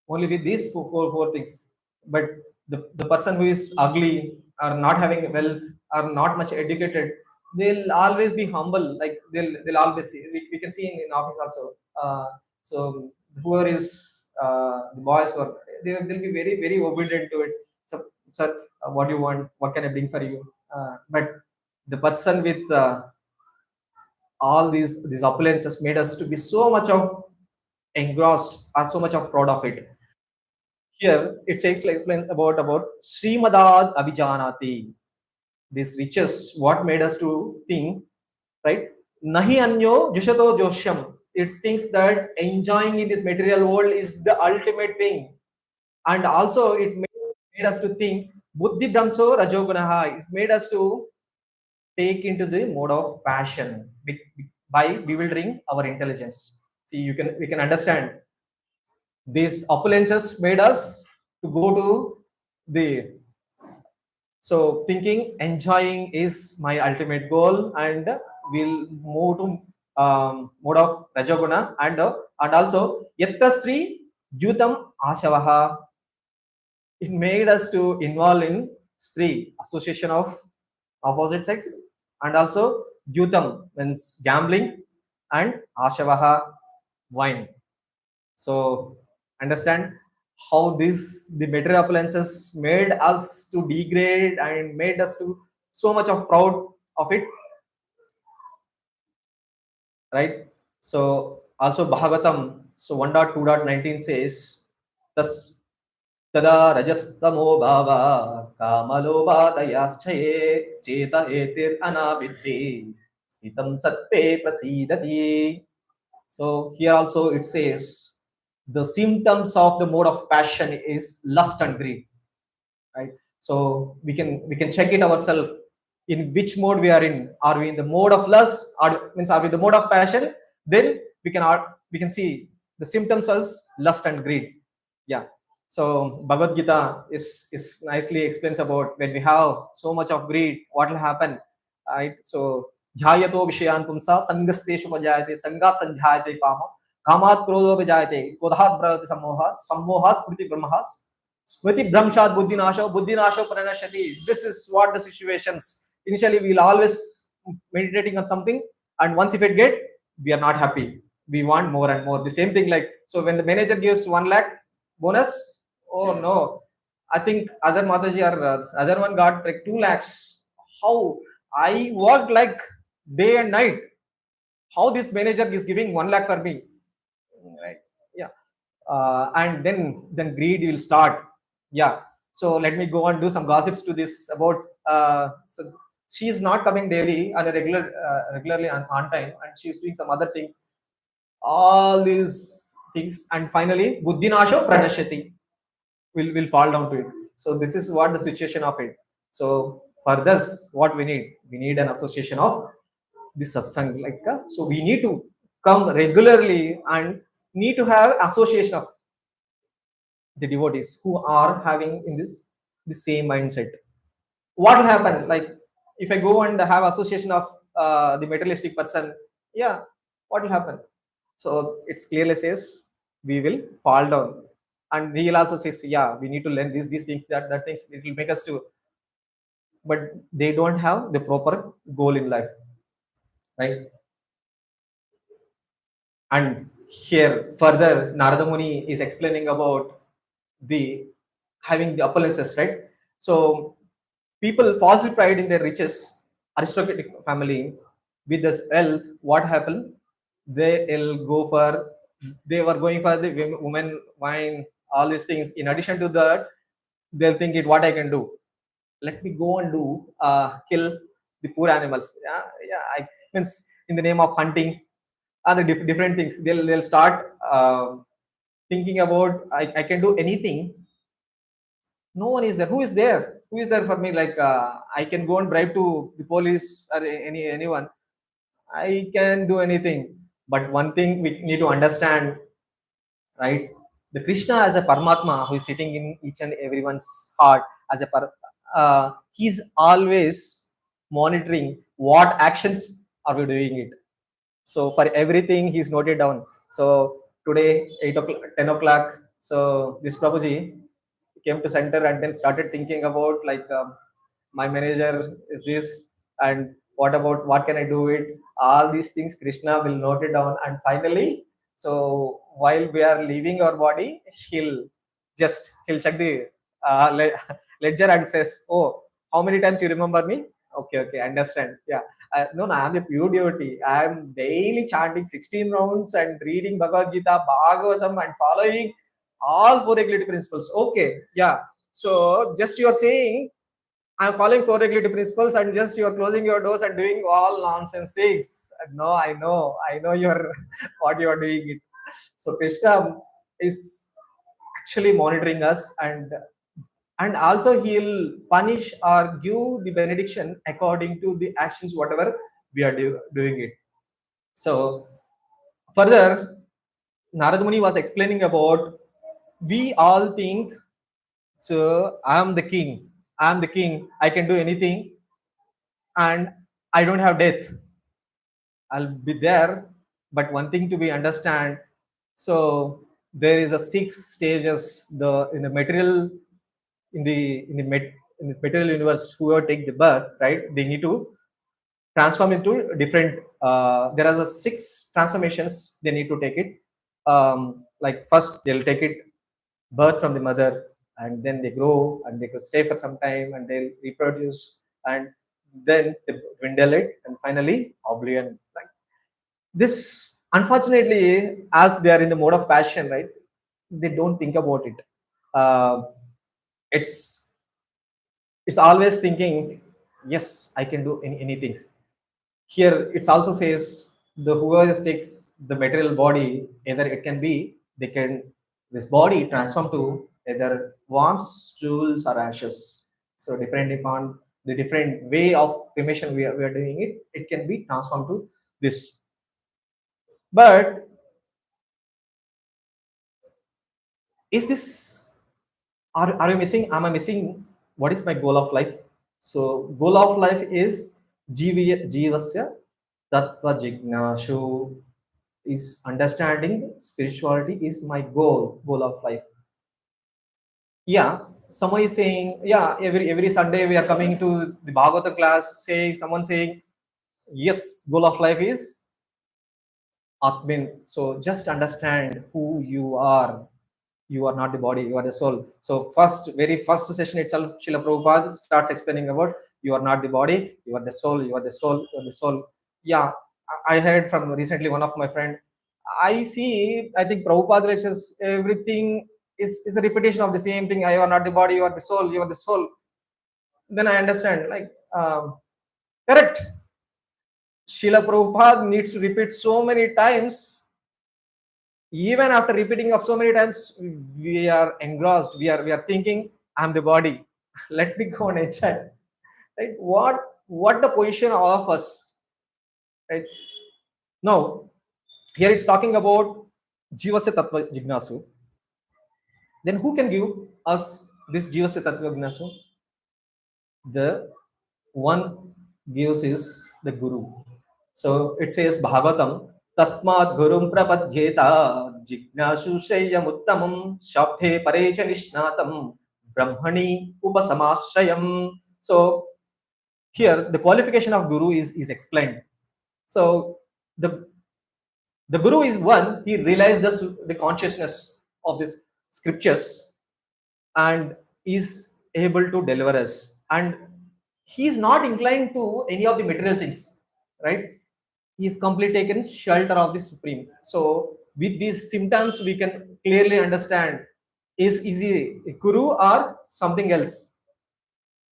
only with these four things. But the person who is ugly or not having wealth or not much educated, they'll always be humble. Like they'll always see. We can see in office also. So whoever is the boys, or they'll be very obedient to it. So, sir, what do you want? What can I bring for you? But the person with all these opulences made us to be so much of engrossed or so much of proud of it. Here it says like about Srimadad Abhijanati. these riches, what made us to think, right? Nahi anyo jushato joshyam. It thinks that enjoying in this material world is the ultimate thing. And also it made us to think buddhi bramso rajogunaha. It made us to take into the mode of passion by bewildering our intelligence. See, we can understand these opulences made us to go to the, so thinking enjoying is my ultimate goal, and we'll move to mode of rajoguna, and also yattasri yutam ashavaha. It made us to involve in Sri, association of opposite sex, and also Yutam means gambling, and Ashavaha, wine. So understand how the material appliances made us to degrade and made us to so much of proud of it, right? So also Bhagavatam, so 1.2.19 says, thus तदा रजस्तमो भावा कामलोभादयाश्चये चेत एतिर अनाविद्ये स्थितं सत्ते प्रसीदति. So here also it says the symptoms of the mode of passion is lust and greed, right? So we can check it ourselves in which mode we are in. Are we in the mode of lust, or means are we in the mode of passion? Then we can see the symptoms as lust and greed. Yeah. So Bhagavad Gita is nicely explains about when we have so much of greed, what will happen, right? So dhyayato vishayan pumsa sangasteshu vajayate sanga sanjhayate kama kamat krodho vijayate kodhat bhavati sammoha sammoha smriti brahma smriti brahmshat buddhi nasho pranashati. This is what the situations. Initially we'll always meditating on something, and once if it get, we are not happy, we want more and more. The same thing, like, so when the manager gives 1 lakh bonus, oh no, I think other Mataji or other one got like 2 lakhs. How I worked like day and night. How this manager is giving 1 lakh for me, right? Yeah. And then greed will start. Yeah. So let me go and do some gossips to this about. So she is not coming daily on a regularly on time, and she is doing some other things. All these things, and finally, buddhi nasho pranashati, will fall down to it. So this is what the situation of it. So for this, what we need an association of this satsang. Like so, we need to come regularly and need to have association of the devotees who are having in the same mindset. What will happen? Like if I go and have association of the materialistic person, yeah, what will happen? So it's clearly says we will fall down, and he will also says, yeah, we need to learn these things, that things, it will make us to, but they don't have the proper goal in life, right? And here further Narada Muni is explaining about the having the opulences, right? So people falsely pride in their riches, aristocratic family, with this wealth, what happened? They were going for the women, wine, all these things. In addition to that, they'll think it, what I can do. Let me go and do kill the poor animals. I means in the name of hunting, other different things. They'll start thinking about I can do anything. No one is there. Who is there? Who is there for me? Like I can go and bribe to the police or anyone. I can do anything. But one thing we need to understand, right? The Krishna as a Paramatma who is sitting in each and everyone's heart as he's always monitoring what actions are we doing it. So for everything he's noted down. So today 8 o'clock, 10 o'clock. So this Prabhuji came to center and then started thinking about like my manager is this, and what about what can I do it. All these things Krishna will note it down, and finally, so while we are leaving our body, he'll check the ledger and says, oh, how many times you remember me? Okay, understand. Yeah. No, I'm a pure devotee. I'm daily chanting 16 rounds and reading Bhagavad Gita, Bhagavatam, and following all 4 regulatory principles. Okay, yeah. So just you are saying I'm following core regulative principles and just you're closing your doors and doing all nonsense things. No, I know you're what you are doing it. So Krishna is actually monitoring us, and also he'll punish or give the benediction according to the actions whatever we are doing it. So further, Narad Muni was explaining about, we all think, so I'm the king, I can do anything, and I don't have death. I'll be there, but one thing to be understand. So there is a 6 stages. The in the material, in this material universe, whoever take the birth, right? They need to transform into different. There are the 6 transformations they need to take it. Like first they'll take it birth from the mother, and then they grow and they could stay for some time and they'll reproduce, and then they dwindle it, and finally oblivion. Like this, unfortunately, as they are in the mode of passion, right? They don't think about it. Uh, it's it's always thinking, yes, I can do anything. Here it also says the whoever takes the material body, either it can be they can this body transform to either worms, stools, or ashes. So depending upon the different way of cremation we are doing it, it can be transformed to this. But is this, are you missing? Am I missing? What is my goal of life? So goal of life is jivasya tattva jignashu, is understanding spirituality is my goal of life. Yeah, someone is saying, yeah, every Sunday we are coming to the Bhagavata class, saying someone saying, yes, goal of life is Atmin. So just understand who you are. You are not the body, you are the soul. So very first session itself, Srila Prabhupada starts explaining about you are not the body, you are the soul, you are the soul, you are the soul. Yeah, I heard from recently one of my friend. I think Prabhupada lectures, everything is a repetition of the same thing. You are not the body, you are the soul, you are the soul. Then I understand, like, correct. Srila Prabhupada needs to repeat so many times. Even after repeating of so many times, we are engrossed. We are thinking, I'm the body. Let me go and enjoy. Right? What the position all of us? Right? Now, here it's talking about Jivasya Tattva Jignasu. Then who can give us this Jivasya Tattva Jignasu? The one gives is the Guru. So it says Bhagavatam, Tasmat Gurum Prapadyeta Jignasu Shayam Uttamam Shabde Parecha Nishnatam Brahmani Upasamashayam. So here the qualification of Guru is explained. So the Guru is one, he realized the consciousness of these scriptures and is able to deliver us. And he is not inclined to any of the material things, right? He is completely taken shelter of the Supreme. So with these symptoms, we can clearly understand, is he a Guru or something else?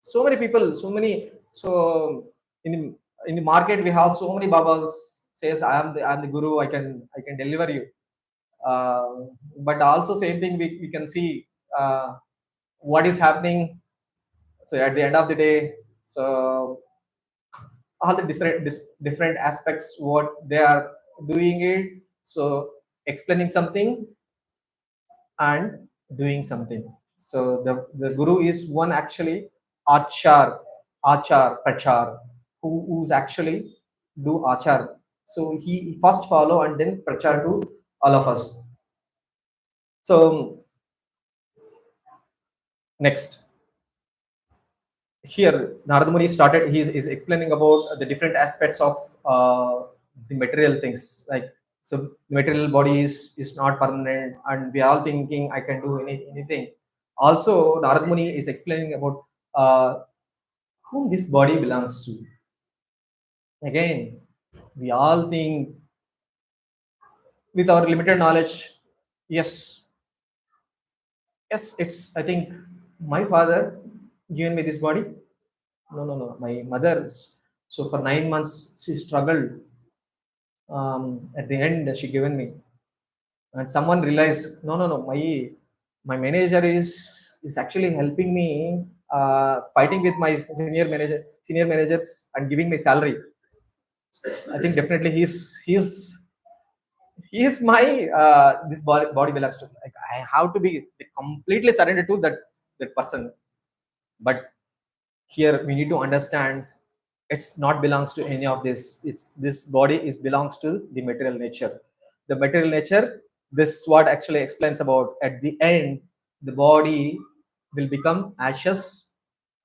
So many people, so in the market we have so many Babas says I am the Guru, I can deliver you. But also same thing we can see what is happening. So at the end of the day, so all the different aspects what they are doing it. So explaining something and doing something. So the Guru is one actually achar prachar, who's actually do achar. So he first follow and then prachar to all of us. So next, here Narada Muni started, he is explaining about the different aspects of the material things. Like, so the material body is not permanent and we are all thinking I can do anything. Also Narada Muni is explaining about whom this body belongs to. Again, we all think with our limited knowledge, yes, it's, I think, my father given me this body. No. My mother. So for 9 months she struggled. At the end she given me, and someone realized, no. My manager is actually helping me, fighting with my senior managers and giving me salary. I think definitely he's my, this body belongs to, like, I have to be completely surrendered to that person. But here we need to understand, it's not belongs to any of this. It's this body is belongs to the material nature. The material nature, this what actually explains about, at the end the body will become ashes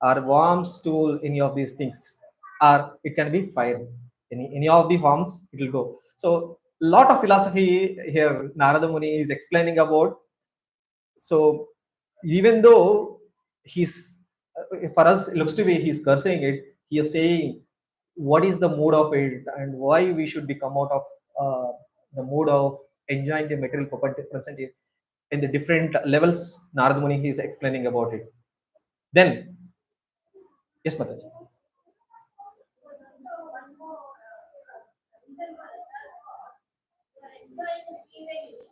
or warm stool, any of these things, or it can be fire, any of the forms it will go. So lot of philosophy here Narada Muni is explaining about. So even though he's, for us it looks to be he's cursing it, he is saying what is the mood of it and why we should be come out of, the mood of enjoying the material property present in the different levels. Narada Muni is explaining about it. Then, yes, Mataji. So one more reason for the third cause, we are enjoying the evening.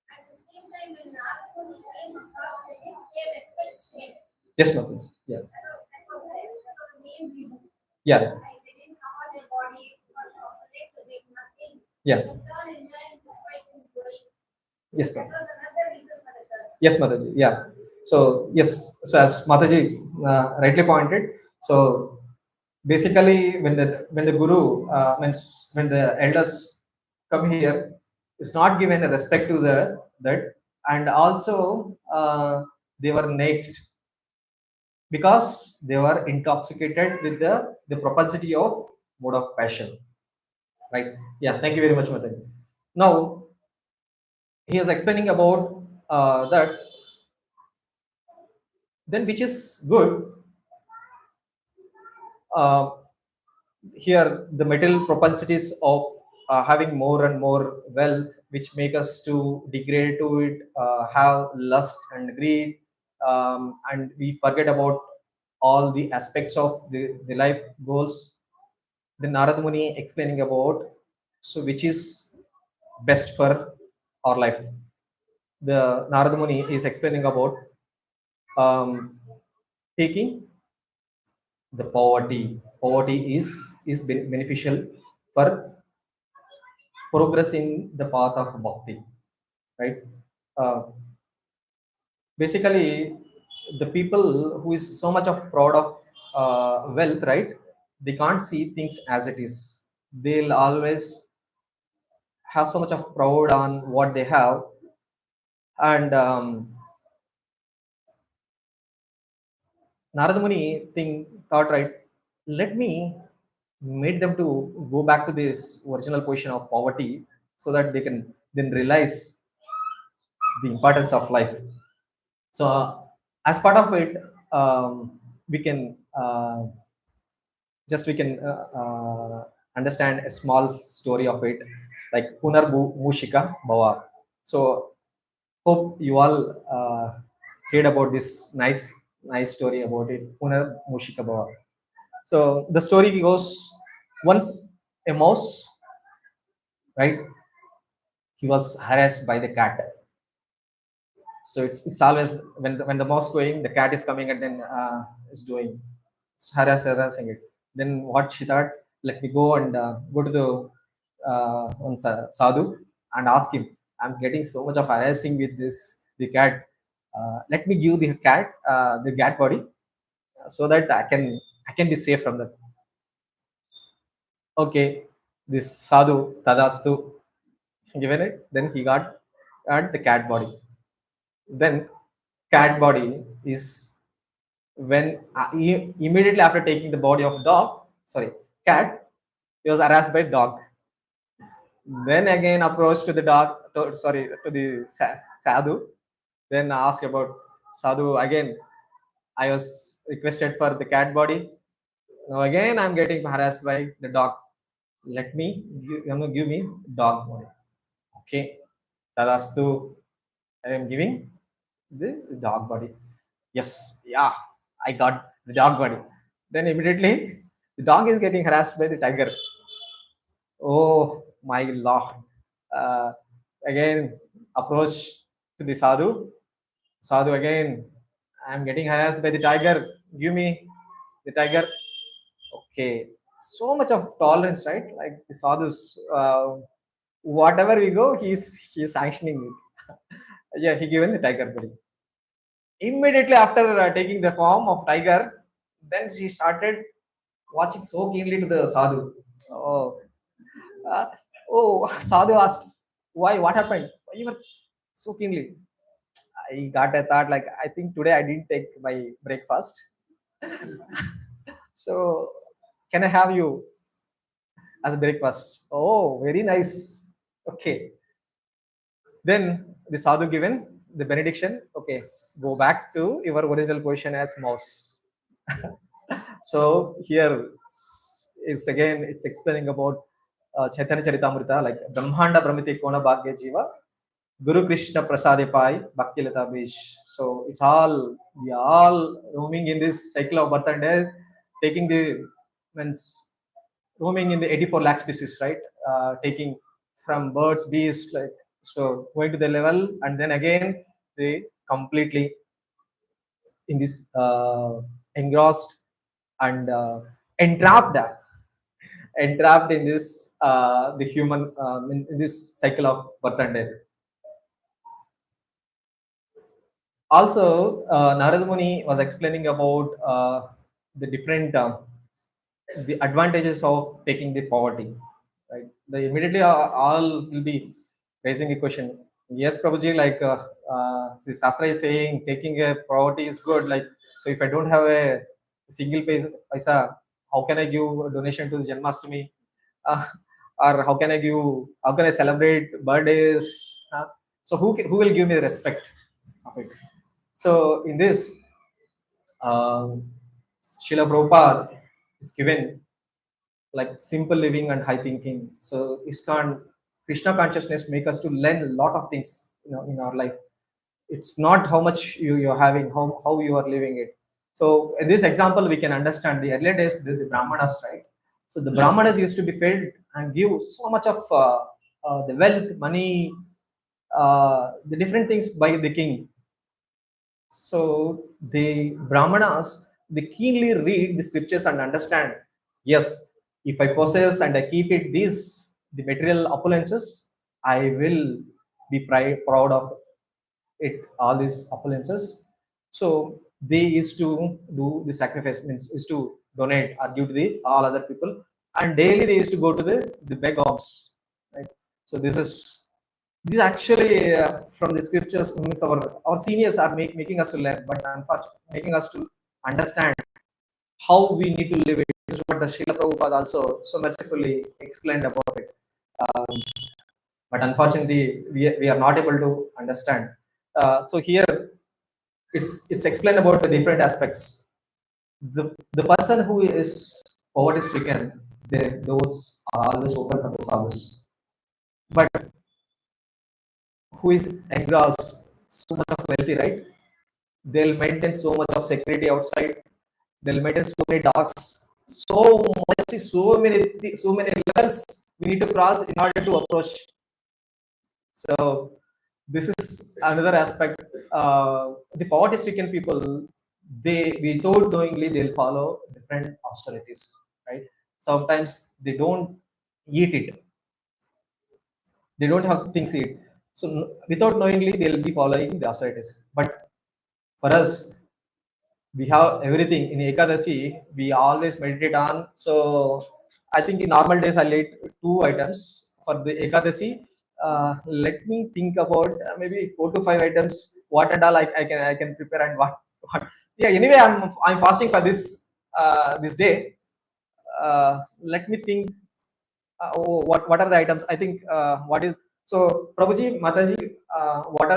At the same time, when the afternoon came across, they didn't pay respect to him. Yes, Mataji. Yeah. That was the main reason. Yeah. Like they didn't cover their bodies, was operate to make nothing. Yeah. They turn enjoying despite him going. Yes, That ma'am. was another reason for the curse. Yes, Mataji. Yeah. So yes, so as Mataji rightly pointed, so basically when the guru, when the elders come here, is not given a respect to that, and also they were naked because they were intoxicated with the propensity of mode of passion. Right? Yeah. Thank you very much, Mataji. Now he is explaining about that, then which is good. uh, Here the material propensities of having more and more wealth, which make us to degrade to it, have lust and greed, and we forget about all the aspects of the life goals. The Narada Muni explaining about, so which is best for our life. The Narada Muni is explaining about, um, taking the poverty. Poverty is beneficial for progress in the path of bhakti, right? uh, Basically the people who is so much of proud of wealth, right, they can't see things as it is. They'll always have so much of proud on what they have. And Narada Muni thought, right, let me make them to go back to this original position of poverty, so that they can then realize the importance of life. So as part of it, we can just we can understand a small story of it, like Punar Mushika Bhava. So hope you all heard about this nice story about it, Punar Mushika Bhava. So the story goes, once a mouse, right, he was harassed by the cat. So it's always when the mouse going, the cat is coming and then is doing, harassing it. Then what she thought, let me go and go to the one sadhu and ask him, I'm getting so much of harassing with this the cat. Let me give the cat body, so that I can be safe from that. Okay, this sadhu tadastu given it, then he got the cat body. Then cat body is, when immediately after taking the body of dog, sorry, cat, he was harassed by dog. Then again approached to the dog, to the sadhu. Then asked about sadhu again. I was requested for the cat body. Now again I'm getting harassed by the dog. Let me give me dog body. Okay, tadastu. I am giving the dog body. Yes, yeah, I got the dog body. Then immediately the dog is getting harassed by the tiger. Oh my lord! Uh, again, approach to the sadhu. Sadhu again, I'm getting harassed by the tiger. Give me the tiger. Okay, so much of tolerance, right? Like the sadhus, whatever we go, he's sanctioning it. Yeah, he given the tiger body. Immediately after taking the form of tiger, then she started watching so keenly to the sadhu. Oh, uh, oh, sadhu asked, "Why? What happened? Why you were so keenly?" I got a thought like, I think today I didn't take my breakfast. So, can I have you as breakfast? Oh, very nice. Okay. Then the sadhu given the benediction. Okay, go back to your original position as mouse. So here is again it's explaining about Chaitanya Charitamrita, like Brahmanda Brahmiti Kona Bhagya Jiva, Guru Krishna Prasade Pai, Bhakti Lata Bish. So it's all we are all roaming in this cycle of birth and death, taking the means roaming in the 84 lakh species, right? Taking from birds, beasts, like so going to the level, and then again they completely in this engrossed and entrapped in this the human in this cycle of birth and death. Also, Narada Muni was explaining about the different the advantages of taking the poverty. Right, the immediately all will be raising a question. Yes, Prabhuji, like the Shastra is saying, taking a poverty is good. Like, so if I don't have a single paisa, how can I give a donation to the Janmashtami? Uh, or how can I celebrate birthdays? So who will give me the respect of it? So in this, Srila Prabhupada is given like simple living and high thinking. So ISKCON, Krishna consciousness make us to learn a lot of things, in our life. It's not how much you're having, how you are living it. So in this example, we can understand the earlier days, the Brahmanas, right? So the Brahmanas used to be fed and give so much of the wealth, money, the different things by the king. So the Brahmanas, they keenly read the scriptures and understand, yes, if I possess and I keep it these the material opulences, I will be proud of it, all these opulences. So they used to do the sacrifice, means used to donate or give to the all other people, and daily they used to go to the beg alms. Right? So this actually from the scriptures means our seniors are making us to learn, but unfortunately making us to understand how we need to live it. This is what the Srila Prabhupada also so mercifully explained about it. Um, but unfortunately, we are not able to understand. So here it's explained about the different aspects. The person who is poverty stricken, those are always open for the service. But who is engrossed so much of wealthy, right? They'll maintain so much of security outside. They'll maintain so many dogs, so much, so many levels we need to cross in order to approach. So this is another aspect. The poverty-stricken people, they without knowingly they'll follow different austerities, right? Sometimes they don't eat it. They don't have things to eat. So without knowingly they'll be following the austerities. But for us, we have everything in Ekadasi. We always meditate on. So I think in normal days I'll eat 2 items for the Ekadasi. Let me think about maybe 4 to 5 items. What and all I can prepare and what. Yeah. Anyway, I'm fasting for this day. Let me think. What are the items? I think what is so Prabhuji Mataji. What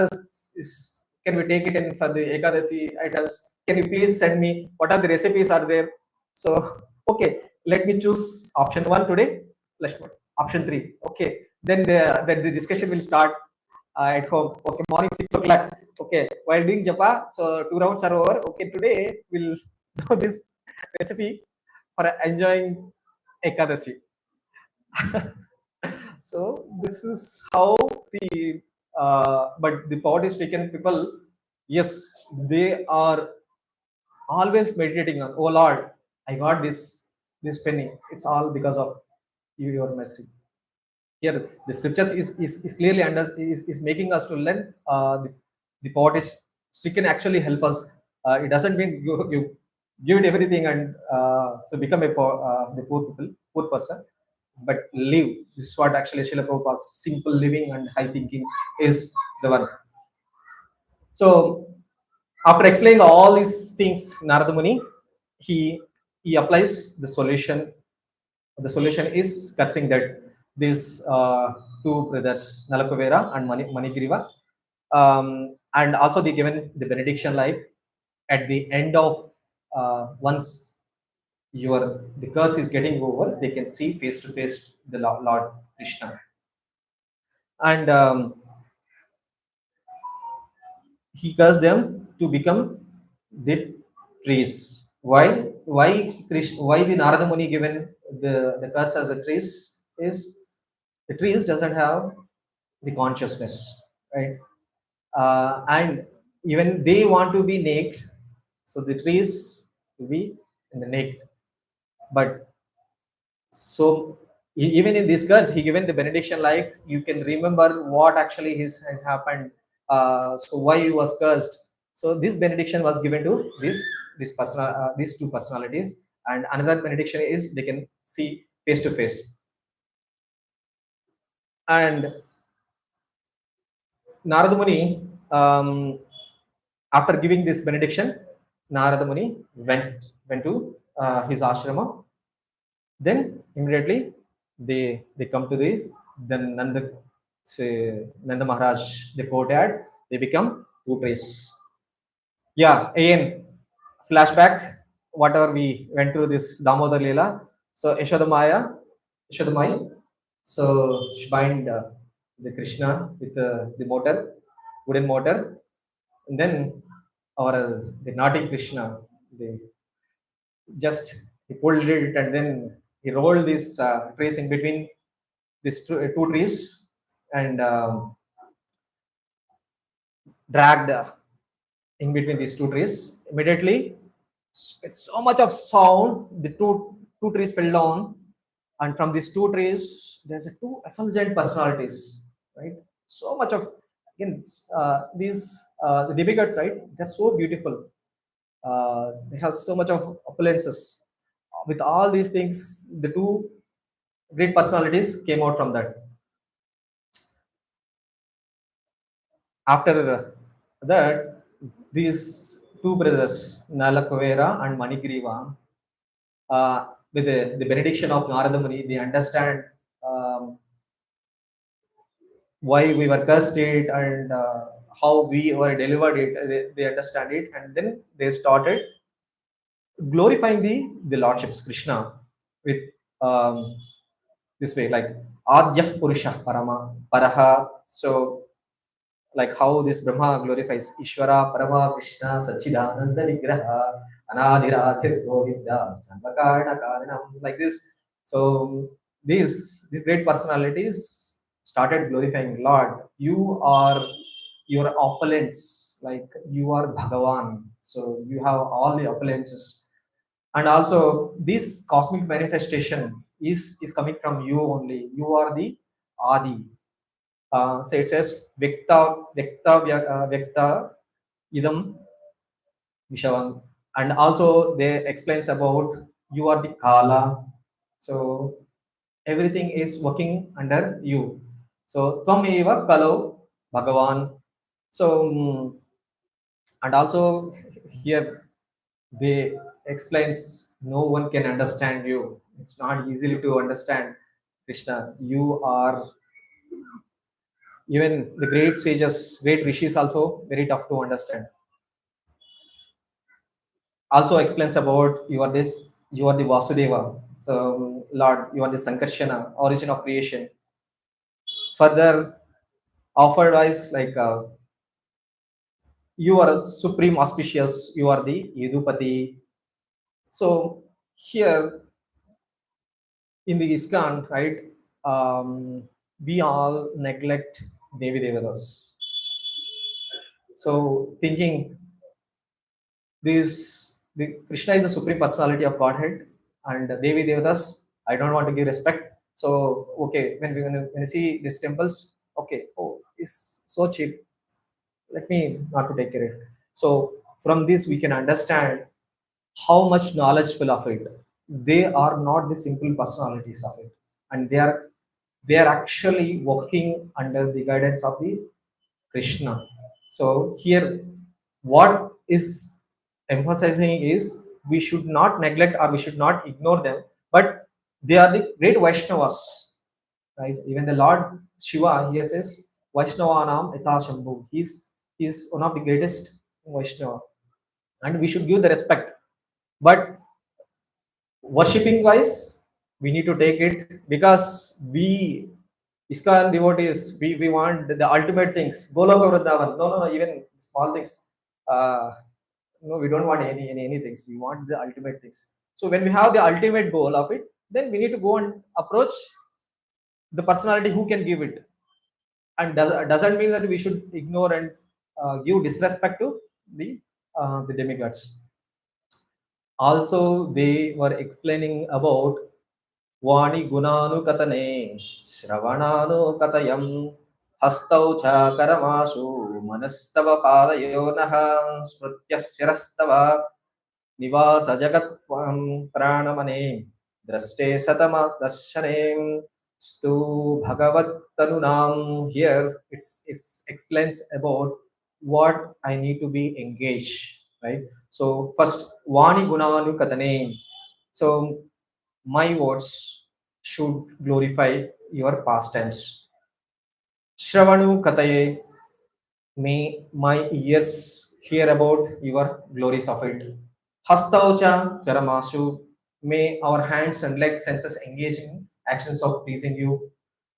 is can we take it in for the Ekadasi items? Can you please send me what are the recipes are there? So okay, let me choose option 1 today. Let's put option 3. Okay, then the discussion will start at home. Okay, morning 6 o'clock. Okay, while doing japa, so 2 rounds are over. Okay, today we'll do this recipe for enjoying Ekadasi. So this is how the but the poverty stricken people, yes, they are always meditating on, oh Lord, I got this penny. It's all because of you, your mercy. Here, the scriptures is clearly is making us to learn the poverty stricken actually help us. It doesn't mean you give it everything and so become the poor people, poor person, but live. This is what actually Srila Prabhupada's simple living and high thinking is the one. So after explaining all these things, Narada Muni, he applies the solution. The solution is cursing that these two brothers, Nalakuvara and Manigriva, and also they given the benediction like at the end of once the curse is getting over, they can see face to face the Lord Krishna. And he cursed them to become the trees. Why? Why the Narada Muni given the curse as a trees is the trees doesn't have the consciousness, right? And even they want to be naked, so the trees will be in the naked. But so even in this curse, he given the benediction like you can remember what actually has happened. So why he was cursed. So this benediction was given to these two personalities, and another benediction is they can see face to face. And Narada Muni, after giving this benediction, Narada Muni went to his ashrama. Then immediately they come to the Nanda Maharaj, the courtyard. They become two trees. Yeah, again flashback. Whatever we went through this Damodar Leela. So Yashodamai. So she bind the Krishna with the motor, wooden motor, and then the naughty Krishna, they just he pulled it and then he rolled this trees in between these two trees and dragged in between these two trees. Immediately, it's so much of sound. The two trees fell down, and from these two trees, there's a two effulgent personalities, right? So much of again these the demigods, right? They're so beautiful. They have so much of opulences. With all these things, the two great personalities came out from that. After that, these two brothers, Nalakuvara and Manigriva, with the benediction of Narada Muni, they understand why we were cursed it and how we were delivered it. They understand it, and then they started glorifying the lordships Krishna with this way, like Adya Purusha Parama Paraha. So like how this Brahma glorifies Ishvara, Parama, Krishna, Sachidananda Vigraha, Anadirathir Govinda, Sarvakarna Karanam, like this. So these great personalities started glorifying Lord. You are your opulence, like you are Bhagavan. So you have all the opulences. And also this cosmic manifestation is coming from you only. You are the Adi. So it says Vyakta Idam Vishavam. And also they explains about you are the Kala. So everything is working under you. So Tvam Kalo Bhagavan. So and also here they explains no one can understand you. It's not easily to understand Krishna. You are even the great sages, great rishis also very tough to understand. Also explains about you are the Vasudeva. So Lord, you are the Sankarshana, origin of creation. Further offered wise like you are a supreme auspicious, you are the Yedupati. So here in the ISKCON, right, we all neglect Devi Devatas. So thinking the Krishna is the supreme personality of Godhead, and Devi Devatas, I don't want to give respect. So okay, when we see these temples, okay, oh, it's so cheap. Let me not to take credit. So from this we can understand how much knowledgeful of it. They are not the simple personalities of it, and they are actually working under the guidance of the Krishna. So here, what is emphasizing is we should not neglect or we should not ignore them, but they are the great Vaishnavas, right? Even the Lord Shiva here says Vaishnavanam Eta Shambhu. He's one of the greatest Vaishnava, and we should give the respect. But worshipping wise, we need to take it because we ISKCON devotees, we want the ultimate things. Goloka Vrindavan. No, no, no, even small things. Uh, no, we don't want any things. We want the ultimate things. So when we have the ultimate goal of it, then we need to go and approach the personality who can give it. And doesn't mean that we should ignore and give disrespect to the demigods. Also, they were explaining about वाणी गुणानुकतने श्रवणानुकतयम् हस्तौ च करमाशु मनस्तव पादयोनः स्मृत्य शिरस्तव निवास जगत् प्राणमने द्रष्टे सतम दर्शने स्तु भगवत्तनुनाम. Here it explains about what I need to be engaged, right? So first vani gunanukatane. So my words should glorify your pastimes. Shravanu kataye, may my ears hear about your glories of it. Hastaucha karamasu, may our hands and legs senses engage in actions of pleasing you.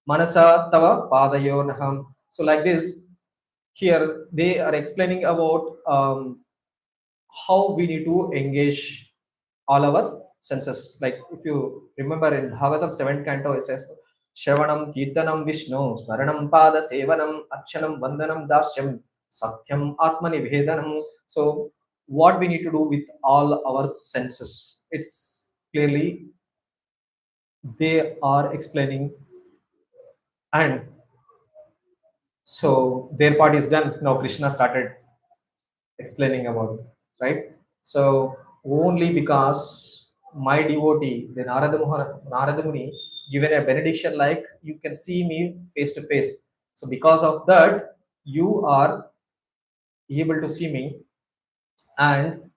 Manasa tava padayo naham. So like this, here they are explaining about how we need to engage all our senses. Like if you remember in Bhagavatam 7th canto, it says Shravanam Kirtanam Vishnu Smaranam Pada Sevanam Akshanam Vandanam Dashyam Sakyam Atmani Vedanam. So what we need to do with all our senses, it's clearly they are explaining, and so their part is done. Now Krishna started explaining about, right? So only because my devotee, the Narada Muni, given a benediction like you can see me face to face. So because of that, you are able to see me, and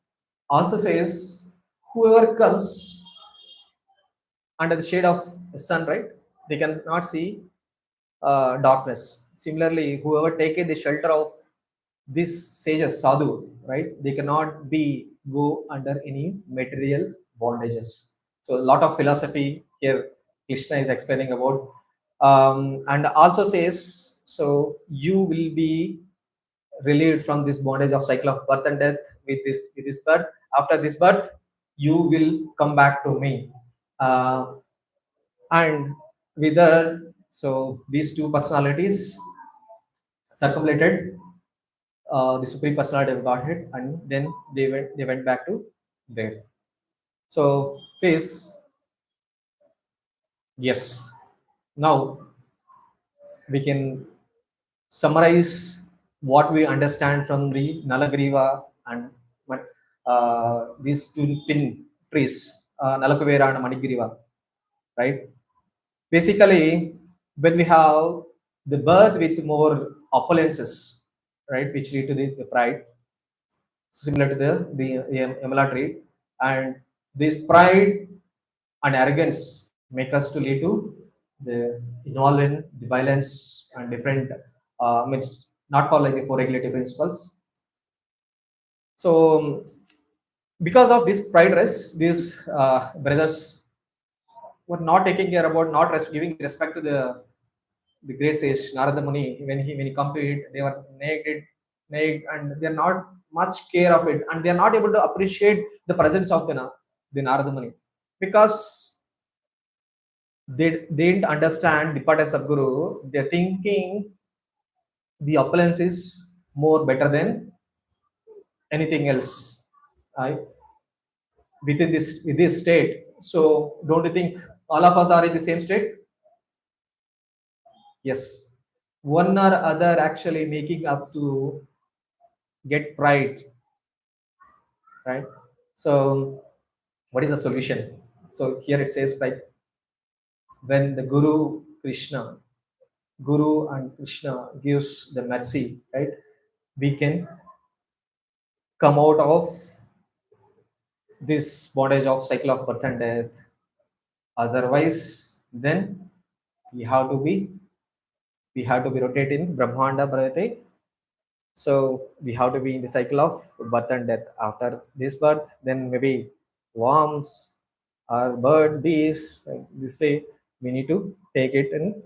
also says whoever comes under the shade of the sun, right? They cannot see darkness. Similarly, whoever take the shelter of this sages sadhu, right? They cannot be go under any material bondages. So a lot of philosophy here Krishna is explaining about, and also says so you will be relieved from this bondage of cycle of birth and death with this birth. After this birth, you will come back to me, and with that, so these two personalities circumlated the supreme personality of Godhead, and then they went back to there. So this, yes. Now we can summarize what we understand from the Nalagriva and these two pin trees, Nalakuvara and Manigriva, right? Basically, when we have the birth with more opulences, right, which lead to the pride, similar to the Emala tree, and this pride and arrogance make us to lead to the involvement, the violence, and different means not for like the four regulative principles. So because of this pride race, these brothers were not taking care about not giving respect to the great sage Narada Muni. When he come to it, they were naked, and they are not much care of it, and they are not able to appreciate the presence of the the Narada Muni, because they didn't understand the part of Sadguru. They're thinking the opulence is more better than anything else, right? Within this state. So don't you think all of us are in the same state? Yes. One or other actually making us to get pride, right? So what is the solution? So here it says, like, when the Guru and Krishna gives the mercy, right? We can come out of this bondage of cycle of birth and death. Otherwise, then we have to be rotating Brahmanda Bharate. So we have to be in the cycle of birth and death. After this birth, then maybe worms or birds, bees, like this way we need to take it in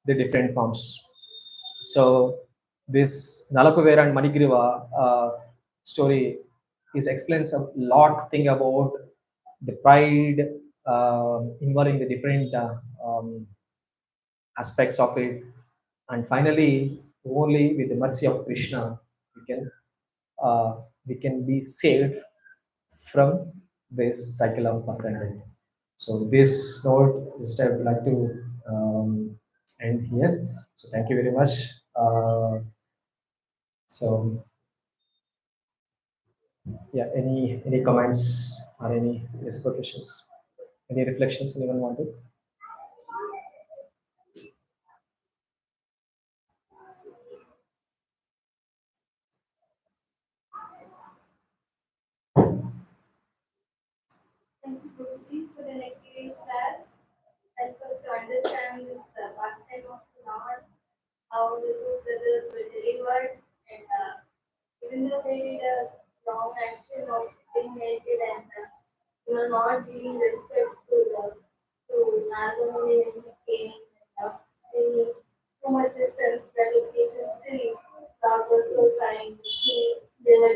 the different forms. So this Nalakuvara and Manigriva story explains a lot thing about the pride involving the different aspects of it, and finally, only with the mercy of Krishna, we can be saved from this cycle of birth and death. So this note, just I would like to end here. So thank you very much. So yeah, any comments or any questions, any reflections anyone want to? Thank you, Guruji, for the lecture class. Help us to understand this pastime of the Lord, how the two brothers were delivered, and even though they did a wrong action of being naked and not giving respect to Nalakuvara when he came, and any too much self-gratification, still God was so kind. They were